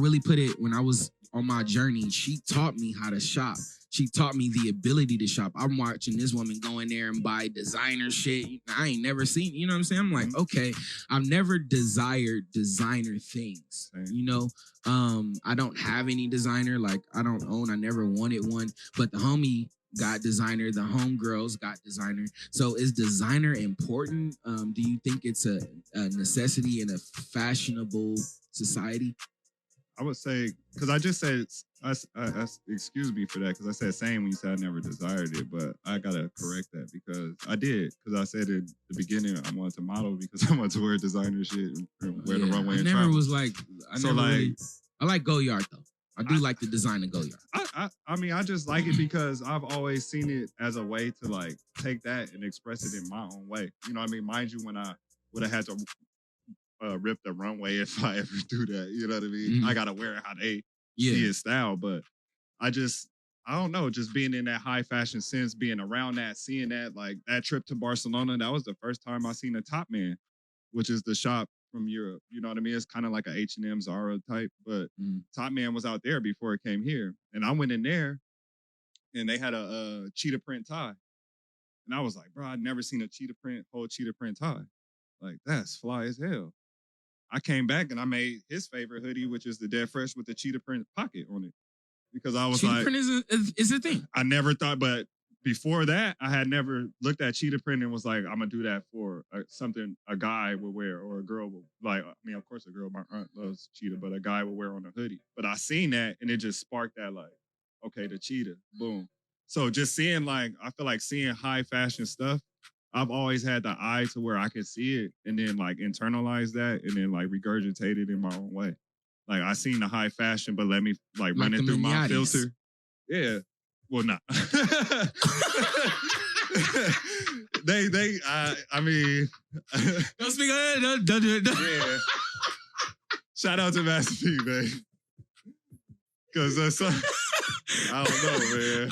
was on my journey, she taught me how to shop. She taught me the ability to shop. I'm watching this woman go in there and buy designer shit I ain't never seen. You know what I'm saying? I'm like, okay, I've never desired designer things. You know, I don't have any designer. Like, I never wanted one. But the homie got designer. The homegirls got designer. So is designer important? Do you think it's a necessity in a fashionable society? I would say, because I just said, excuse me for that, because I said same when you said I never desired it, but I got to correct that, because I did. Because I said in the beginning I wanted to model because I wanted to wear designer shit and wear the runway and travel. I like Goyard, though. I do like the design of Goyard. I mean, I just like it because I've always seen it as a way to, like, take that and express it in my own way. You know what I mean? Mind you, when I would have had to rip the runway if I ever do that. You know what I mean? Mm-hmm. I gotta wear it how they see his style. But I don't know, just being in that high fashion sense, being around that, seeing that, like that trip to Barcelona, that was the first time I seen a Top Man, which is the shop from Europe. You know what I mean? It's kind of like a H&M Zara type, but Top Man was out there before it came here. And I went in there and they had a cheetah print tie. And I was like, bro, I'd never seen a whole cheetah print tie. Like, that's fly as hell. I came back and I made his favorite hoodie, which is the Dead Fresh with the cheetah print pocket on it. Because I was cheetah like... Cheetah print is a thing. I never thought, but before that, I had never looked at cheetah print and was like, I'm going to do that for something a guy would wear or a girl would... Like, I mean, of course, a girl, my aunt loves cheetah, but a guy would wear on a hoodie. But I seen that and it just sparked that, like, okay, the cheetah, boom. So just seeing, like, I feel like seeing high fashion stuff, I've always had the eye to where I could see it and then, like, internalize that and then, like, regurgitate it in my own way. Like, I seen the high fashion, but let me, like run it through my filter. Yeah. Well, not. I mean. Don't speak on it. Don't do it. Yeah. Shout out to Master P, man. Because I don't know, man.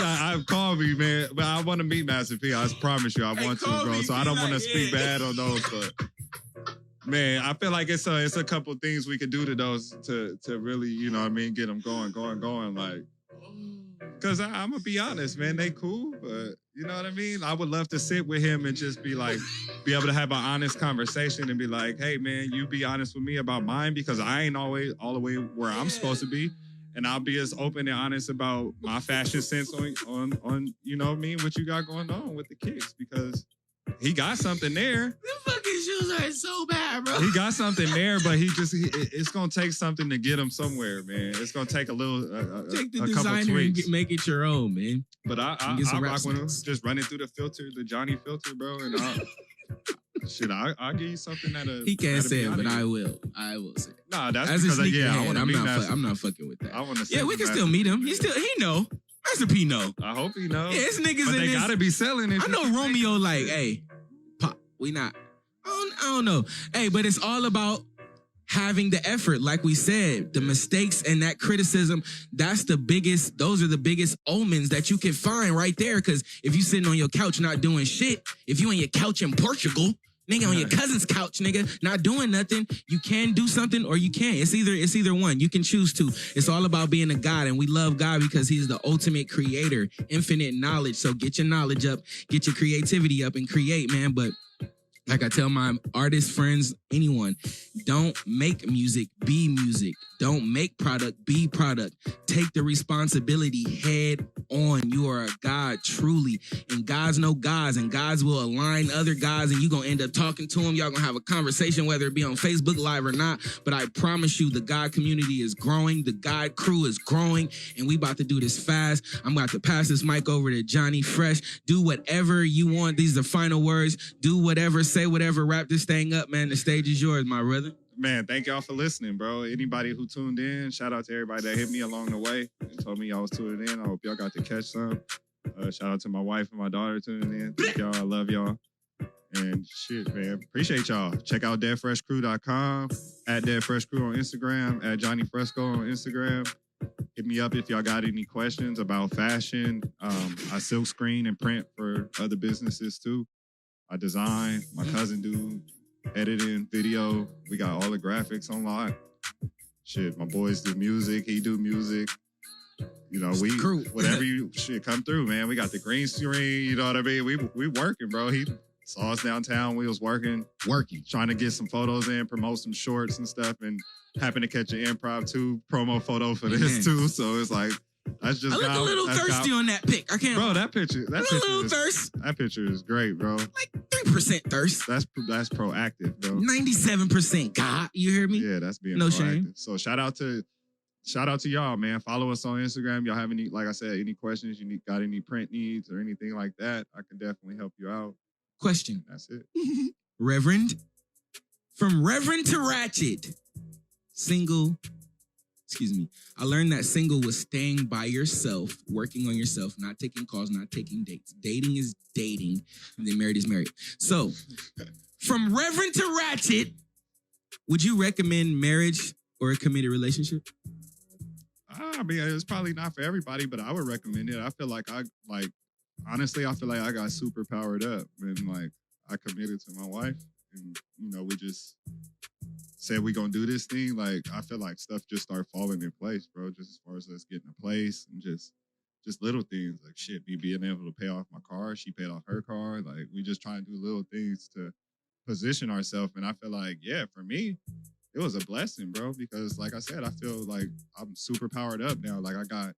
I've called me, man. But I want to meet Master P. I promise you, I want to, bro. So I don't want to speak bad on those, but man, I feel like it's a couple things we could do to those to really, you know what I mean, get them going. Like, because I'm gonna be honest, man, they cool, but you know what I mean. I would love to sit with him and just be able to have an honest conversation and be like, hey, man, you be honest with me about mine, because I ain't always all the way where I'm supposed to be. And I'll be as open and honest about my fashion sense on you know what I mean, what you got going on with the kicks, because he got something there. The fucking shoes are so bad, bro. He got something there, but it's gonna take something to get him somewhere, man. It's gonna take a little take the a designer couple tweaks. and make it your own, man. But I rock with him, just running through the filter, the Johnnie filter, bro, and I'll give you something he can't say it, but I will say it. Nah, that's as because I want to meet Master. I'm not fucking with that. I want to. Yeah, we can still meet him. He know. Master P know. I hope he knows. Yeah, it's niggas but in they this. Gotta be selling it. I know Romeo like, hey, pop, we not. I don't know. Hey, but it's all about having the effort. Like we said, the mistakes and that criticism, those are the biggest omens that you can find right there. Because if you sitting on your couch not doing shit, if you on your couch in Portugal, nigga, on your cousin's couch, nigga, not doing nothing, you can do something or you can't. It's either one. You can choose to. It's all about being a God, and we love God because he's the ultimate creator, infinite knowledge. So get your knowledge up, get your creativity up, and create, man. But like I tell my artist friends, anyone, don't make music, be music. Don't make product, be product. Take the responsibility head on. You are a God, truly. And gods know gods, and gods will align other gods, and you're going to end up talking to them. Y'all going to have a conversation, whether it be on Facebook Live or not. But I promise you, the God community is growing. The God crew is growing, and we about to do this fast. I'm about to pass this mic over to Johnnie Fresh. Do whatever you want. These are the final words. Do whatever, say whatever, wrap this thing up, man. The stage is yours, my brother. Man, thank y'all for listening, bro. Anybody who tuned in, shout out to everybody that hit me along the way and told me y'all was tuning in. I hope y'all got to catch some. Shout out to my wife and my daughter tuning in. Thank y'all. I love y'all. And shit, man. Appreciate y'all. Check out deadfreshcrew.com, at deadfreshcrew on Instagram, at Johnnie Fresco on Instagram. Hit me up if y'all got any questions about fashion. I silk screen and print for other businesses too. I design. My cousin do editing, video. We got all the graphics on lock. Shit, my boys do music. He do music. You know, we whatever you shit come through, man. We got the green screen. You know what I mean? We working, bro. He saw us downtown. We was working, trying to get some photos in, promote some shorts and stuff, and happened to catch an improv too promo photo for this too. So it's like that's just. I look a little thirsty on that pic. I can't. Bro, that picture. Thirst. That picture is great, bro. Like 3% thirst. That's proactive, bro. 97% God. You hear me? Yeah, that's being no proactive. shame. So shout out to y'all, man. Follow us on Instagram. Y'all have any, like I said, any questions? Got any print needs or anything like that? I can definitely help you out. Question. That's it. Reverend. From Reverend to Ratchet. Single. Excuse me. I learned that single was staying by yourself, working on yourself, not taking calls, not taking dates. Dating is dating, and then married is married. So, from Reverend to Ratchet, would you recommend marriage or a committed relationship? I mean, it's probably not for everybody, but I would recommend it. I feel like honestly, I feel like I got super powered up and like I committed to my wife, and you know, we just said we gonna do this thing. Like I feel like stuff just started falling in place, bro. Just as far as us getting a place and just little things like shit, me being able to pay off my car, she paid off her car. Like we just trying to do little things to position ourselves. And I feel like, yeah, for me, it was a blessing, bro, because like I said, I feel like I'm super powered up now. Like I got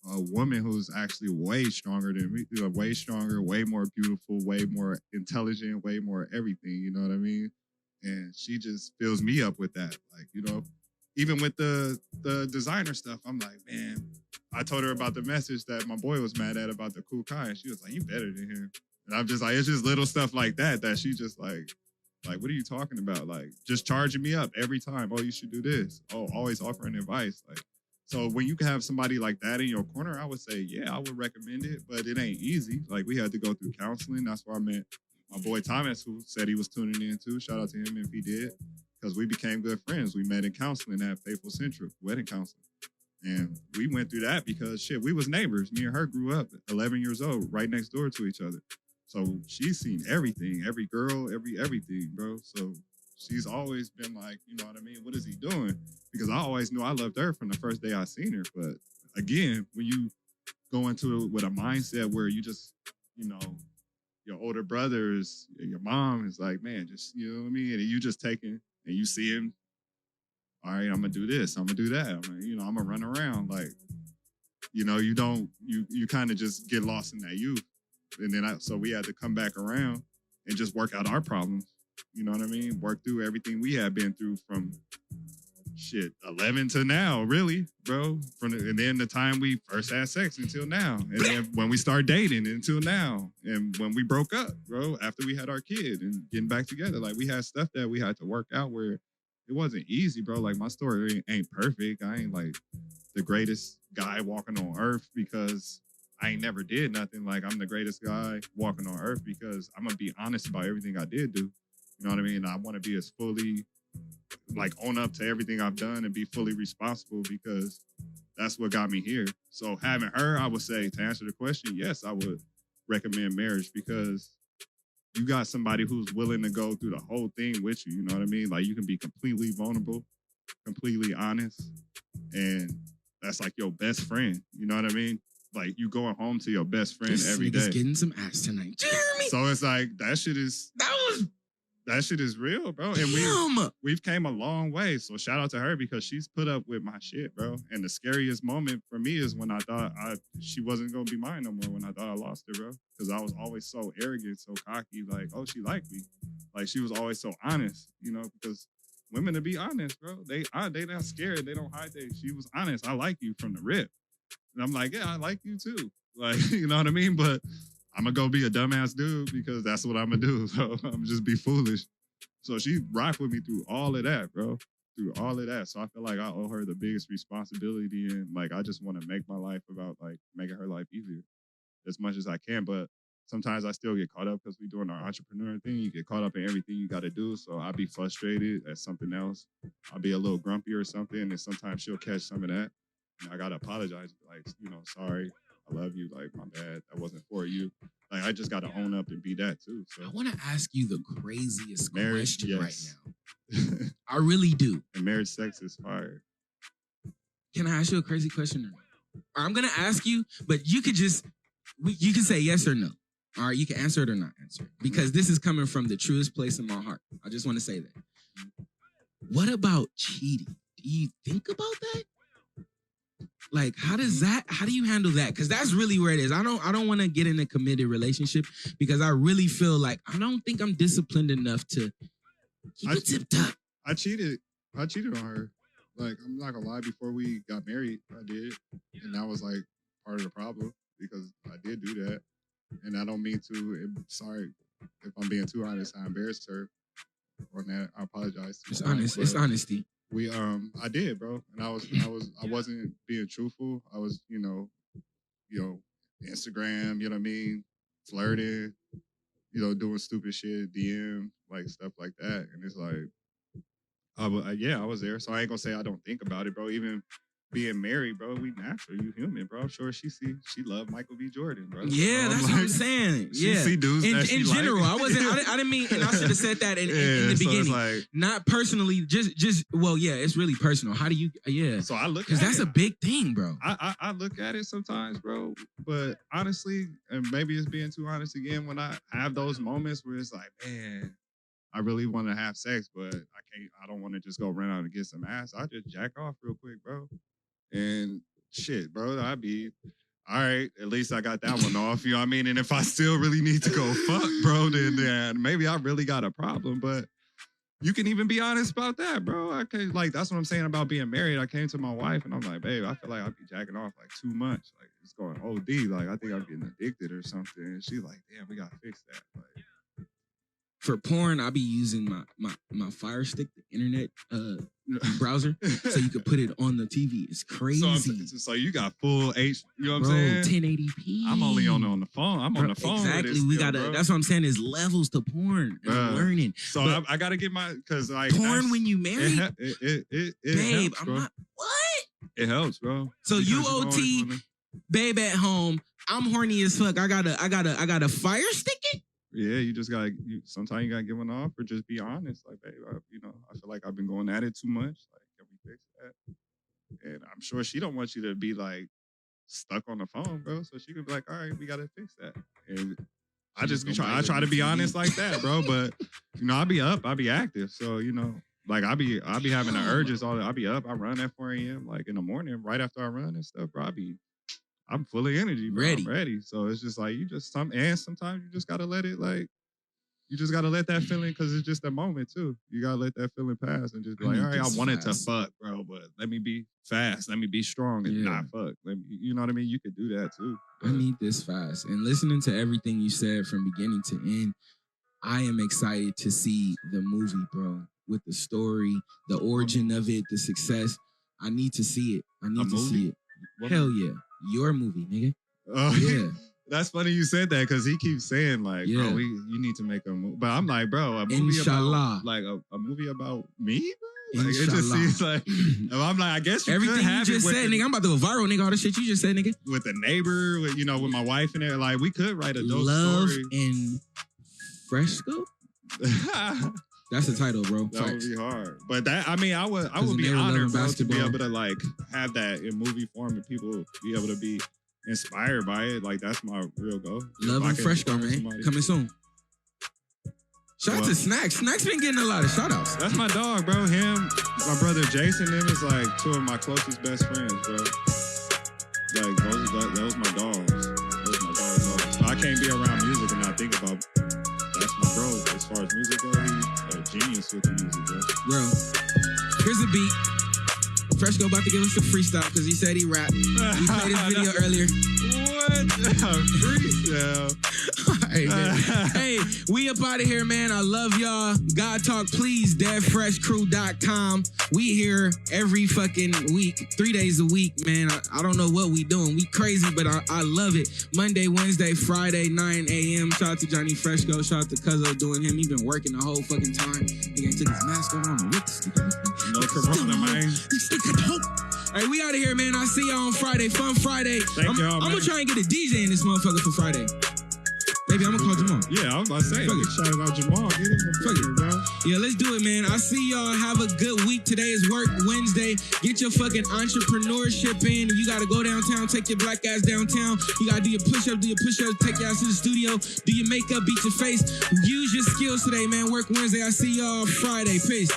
a woman who's actually way stronger than me, way stronger, way more beautiful, way more intelligent, way more everything, you know what I mean? And she just fills me up with that. Like, you know, even with the designer stuff, I'm like, man, I told her about the message that my boy was mad at about the cool car, and she was like, you better than him. And I'm just like, it's just little stuff like that she just like, what are you talking about? Like, just charging me up every time. Oh, you should do this. Oh, always offering advice. Like, so when you can have somebody like that in your corner, I would say, yeah, I would recommend it, but it ain't easy. Like, we had to go through counseling. That's where I met my boy Thomas, who said he was tuning in too. Shout out to him if he did, because we became good friends. We met in counseling at Faithful Central, wedding counseling. And we went through that because, shit, we was neighbors. Me and her grew up 11 years old, right next door to each other. So she's seen everything, every girl, everything, bro. So she's always been like, you know what I mean? What is he doing? Because I always knew I loved her from the first day I seen her. But again, when you go into it with a mindset where you just, you know, your older brothers, your mom is like, man, just, you know what I mean? And you just taking, and you see him, all right, I'm going to do this, I'm going to do that. I'm going to run around. Like, you know, you kind of just get lost in that youth. And then so we had to come back around and just work out our problems. You know what I mean? Work through everything we had been through from 11 to now, really, bro. And then the time we first had sex until now. And then when we started dating until now. And when we broke up, bro, after we had our kid and getting back together, like we had stuff that we had to work out where it wasn't easy, bro. Like my story ain't perfect. I ain't like the greatest guy walking on earth because I ain't never did nothing. Like I'm the greatest guy walking on earth because I'm gonna be honest about everything I did do. You know what I mean? I want to be as fully like own up to everything I've done and be fully responsible because that's what got me here. So having her, I would say, to answer the question, yes, I would recommend marriage because you got somebody who's willing to go through the whole thing with you. You know what I mean? Like you can be completely vulnerable, completely honest, and that's like your best friend. You know what I mean? Like you going home to your best friend every day. Getting some ass tonight. Jeremy. So it's like that shit is. That was That shit is real, bro. And we've came a long way. So shout out to her because she's put up with my shit, bro. And the scariest moment for me is when I thought she wasn't gonna be mine no more. When I thought I lost her, bro. Because I was always so arrogant, so cocky, like, oh, she liked me. Like she was always so honest, you know, because women to be honest, bro. They not scared. They don't hide. She was honest. I like you from the rip. And I'm like, yeah, I like you too. Like, you know what I mean? But I'm gonna go be a dumbass dude because that's what I'm gonna do. So I'm just be foolish. So she rocked with me through all of that, bro. Through all of that. So I feel like I owe her the biggest responsibility, and like I just want to make my life about like making her life easier as much as I can. But sometimes I still get caught up because we're doing our entrepreneur thing. You get caught up in everything you got to do. So I'll be frustrated at something else. I'll be a little grumpy or something, and sometimes she'll catch some of that. And I gotta apologize, like, you know, sorry. I love you. Like, my bad. That wasn't for you. Like, I just got to own up and be that, too. So I want to ask you the craziest question yes. right now. I really do. And marriage sex is fire. Can I ask you a crazy question or no? Or I'm going to ask you, but you could you can say yes or no. All right, you can answer it or not answer it. Because this is coming from the truest place in my heart. I just want to say that. What about cheating? Do you think about that? Like, how do you handle that? Because that's really where it is. I don't want to get in a committed relationship because I really feel like I don't think I'm disciplined enough to keep it tipped up. I cheated on her. Like, I'm not gonna lie, before we got married, I did. And that was like part of the problem because I did do that. And I don't mean to, sorry if I'm being too honest, I embarrassed her on that. I apologize. It's honest. It's honesty. I did, bro. And I wasn't being truthful. I was, you know, Instagram, you know what I mean? Flirting, you know, doing stupid shit, DM, like stuff like that. And it's like, I was there. So I ain't gonna say I don't think about it, bro. Even being married, bro, we natural. You human, bro. I'm sure she loved Michael B. Jordan, bro. Yeah, so that's what I'm saying. She yeah, see dudes in general, I didn't mean, and I should have said that in the beginning. Like, not personally, just well, yeah, it's really personal. How do you? Yeah. So I look because that's a big thing, bro. I look at it sometimes, bro. But honestly, and maybe it's being too honest again, when I have those moments where it's like, man, I really want to have sex, but I don't want to just go run out and get some ass. I just jack off real quick, bro. And shit, bro, I'd be, all right, at least I got that one off, you know what I mean? And if I still really need to go fuck, bro, then maybe I really got a problem. But you can even be honest about that, bro. Like, that's what I'm saying about being married. I came to my wife and I'm like, babe, I feel like I'd be jacking off like too much. Like, it's going OD. Like, I think I'm getting addicted or something. And she's like, damn, we got to fix that. Like, for porn, I'll be using my Fire Stick, the internet browser, so you can put it on the TV. It's crazy. So you got full H, you know what I'm saying? 1080p. I'm only on the phone. I'm on the phone. Exactly. We gotta. That's what I'm saying. Is levels to porn. I'm learning. So I gotta get because like porn when you married. It babe, helps, bro. I'm not. What? It helps, bro. So UOT, babe at home. I'm horny as fuck. I gotta Fire Stick it. Yeah, you just gotta. Sometimes you gotta give one off, or just be honest. Like, babe, I feel like I've been going at it too much. Like, can we fix that? And I'm sure she don't want you to be like stuck on the phone, bro. So she could be like, all right, we gotta fix that. And I try to be honest like that, bro. But I'll be up, I'll be active. So like I'll be having the urges. I'll be up. I run at 4 a.m. Like in the morning, right after I run and stuff, bro. I'm full of energy, bro. I'm ready. So it's just like sometimes you just gotta let it you just gotta let that feeling, because it's just a moment too. You gotta let that feeling pass and just be like, all right, I wanted to fuck, bro, but let me be fast, let me be strong and not fuck. You know what I mean? You could do that too. I need this fast. And listening to everything you said from beginning to end, I am excited to see the movie, bro, with the story, the origin of it, the success. I need to see it. I need to see it. What Hell movie? Yeah. Your movie, nigga. Oh, yeah. That's funny you said that, because he keeps saying, like, bro, you need to make a movie. But I'm like, bro, a movie Inshallah. about, like, a movie about me, bro? Like, it just seems like, I'm like, I guess you everything could have you just said, nigga. I'm about to go viral, nigga. All the shit you just said, nigga. With the neighbor, with my wife in there. Like, we could write a dope Love story. in Fresco? That's the title, bro. That would be hard. But that, I would be honored, bro, to be able to like have that in movie form and people be able to be inspired by it. Like, that's my real goal. Love in Fresco, man. Coming soon. Shout out to Snacks. Snacks been getting a lot of shout outs. That's my dog, bro. Him, my brother Jason, them is like two of my closest best friends, bro. Like, that was my dogs. Those my dogs. I can't be around music and not think about that's my bro. As far as music goes, he's a genius with the music, bro. Here's a beat. Fresco about to give us a freestyle because he said he rapped. We played his video earlier. What? Freestyle. Hey, man. Hey, we up out of here, man. I love y'all. God Talk, please, deadfreshcrew.com. We here every fucking week, 3 days a week, man. I don't know what we doing. We crazy, but I love it. Monday, Wednesday, Friday, 9 a.m. Shout out to Johnnie Fresco. Shout out to Cuzzo doing him. He been working the whole fucking time. He took his mask off. No corona, man. All right, we out of here, man. I'll see y'all on Friday. Fun Friday. Thank y'all, I'm gonna try and get a DJ in this motherfucker for Friday. Maybe I'm gonna call Jamal. Yeah, I was about to say. Shout out Jamal. Get him Fuck it, bro. Yeah, let's do it, man. I'll see y'all. Have a good week. Today is work Wednesday. Get your fucking entrepreneurship in. You gotta go downtown, take your black ass downtown. You gotta do your push-ups, take your ass to the studio, do your makeup, beat your face. Use your skills today, man. Work Wednesday. I'll see y'all Friday. Peace.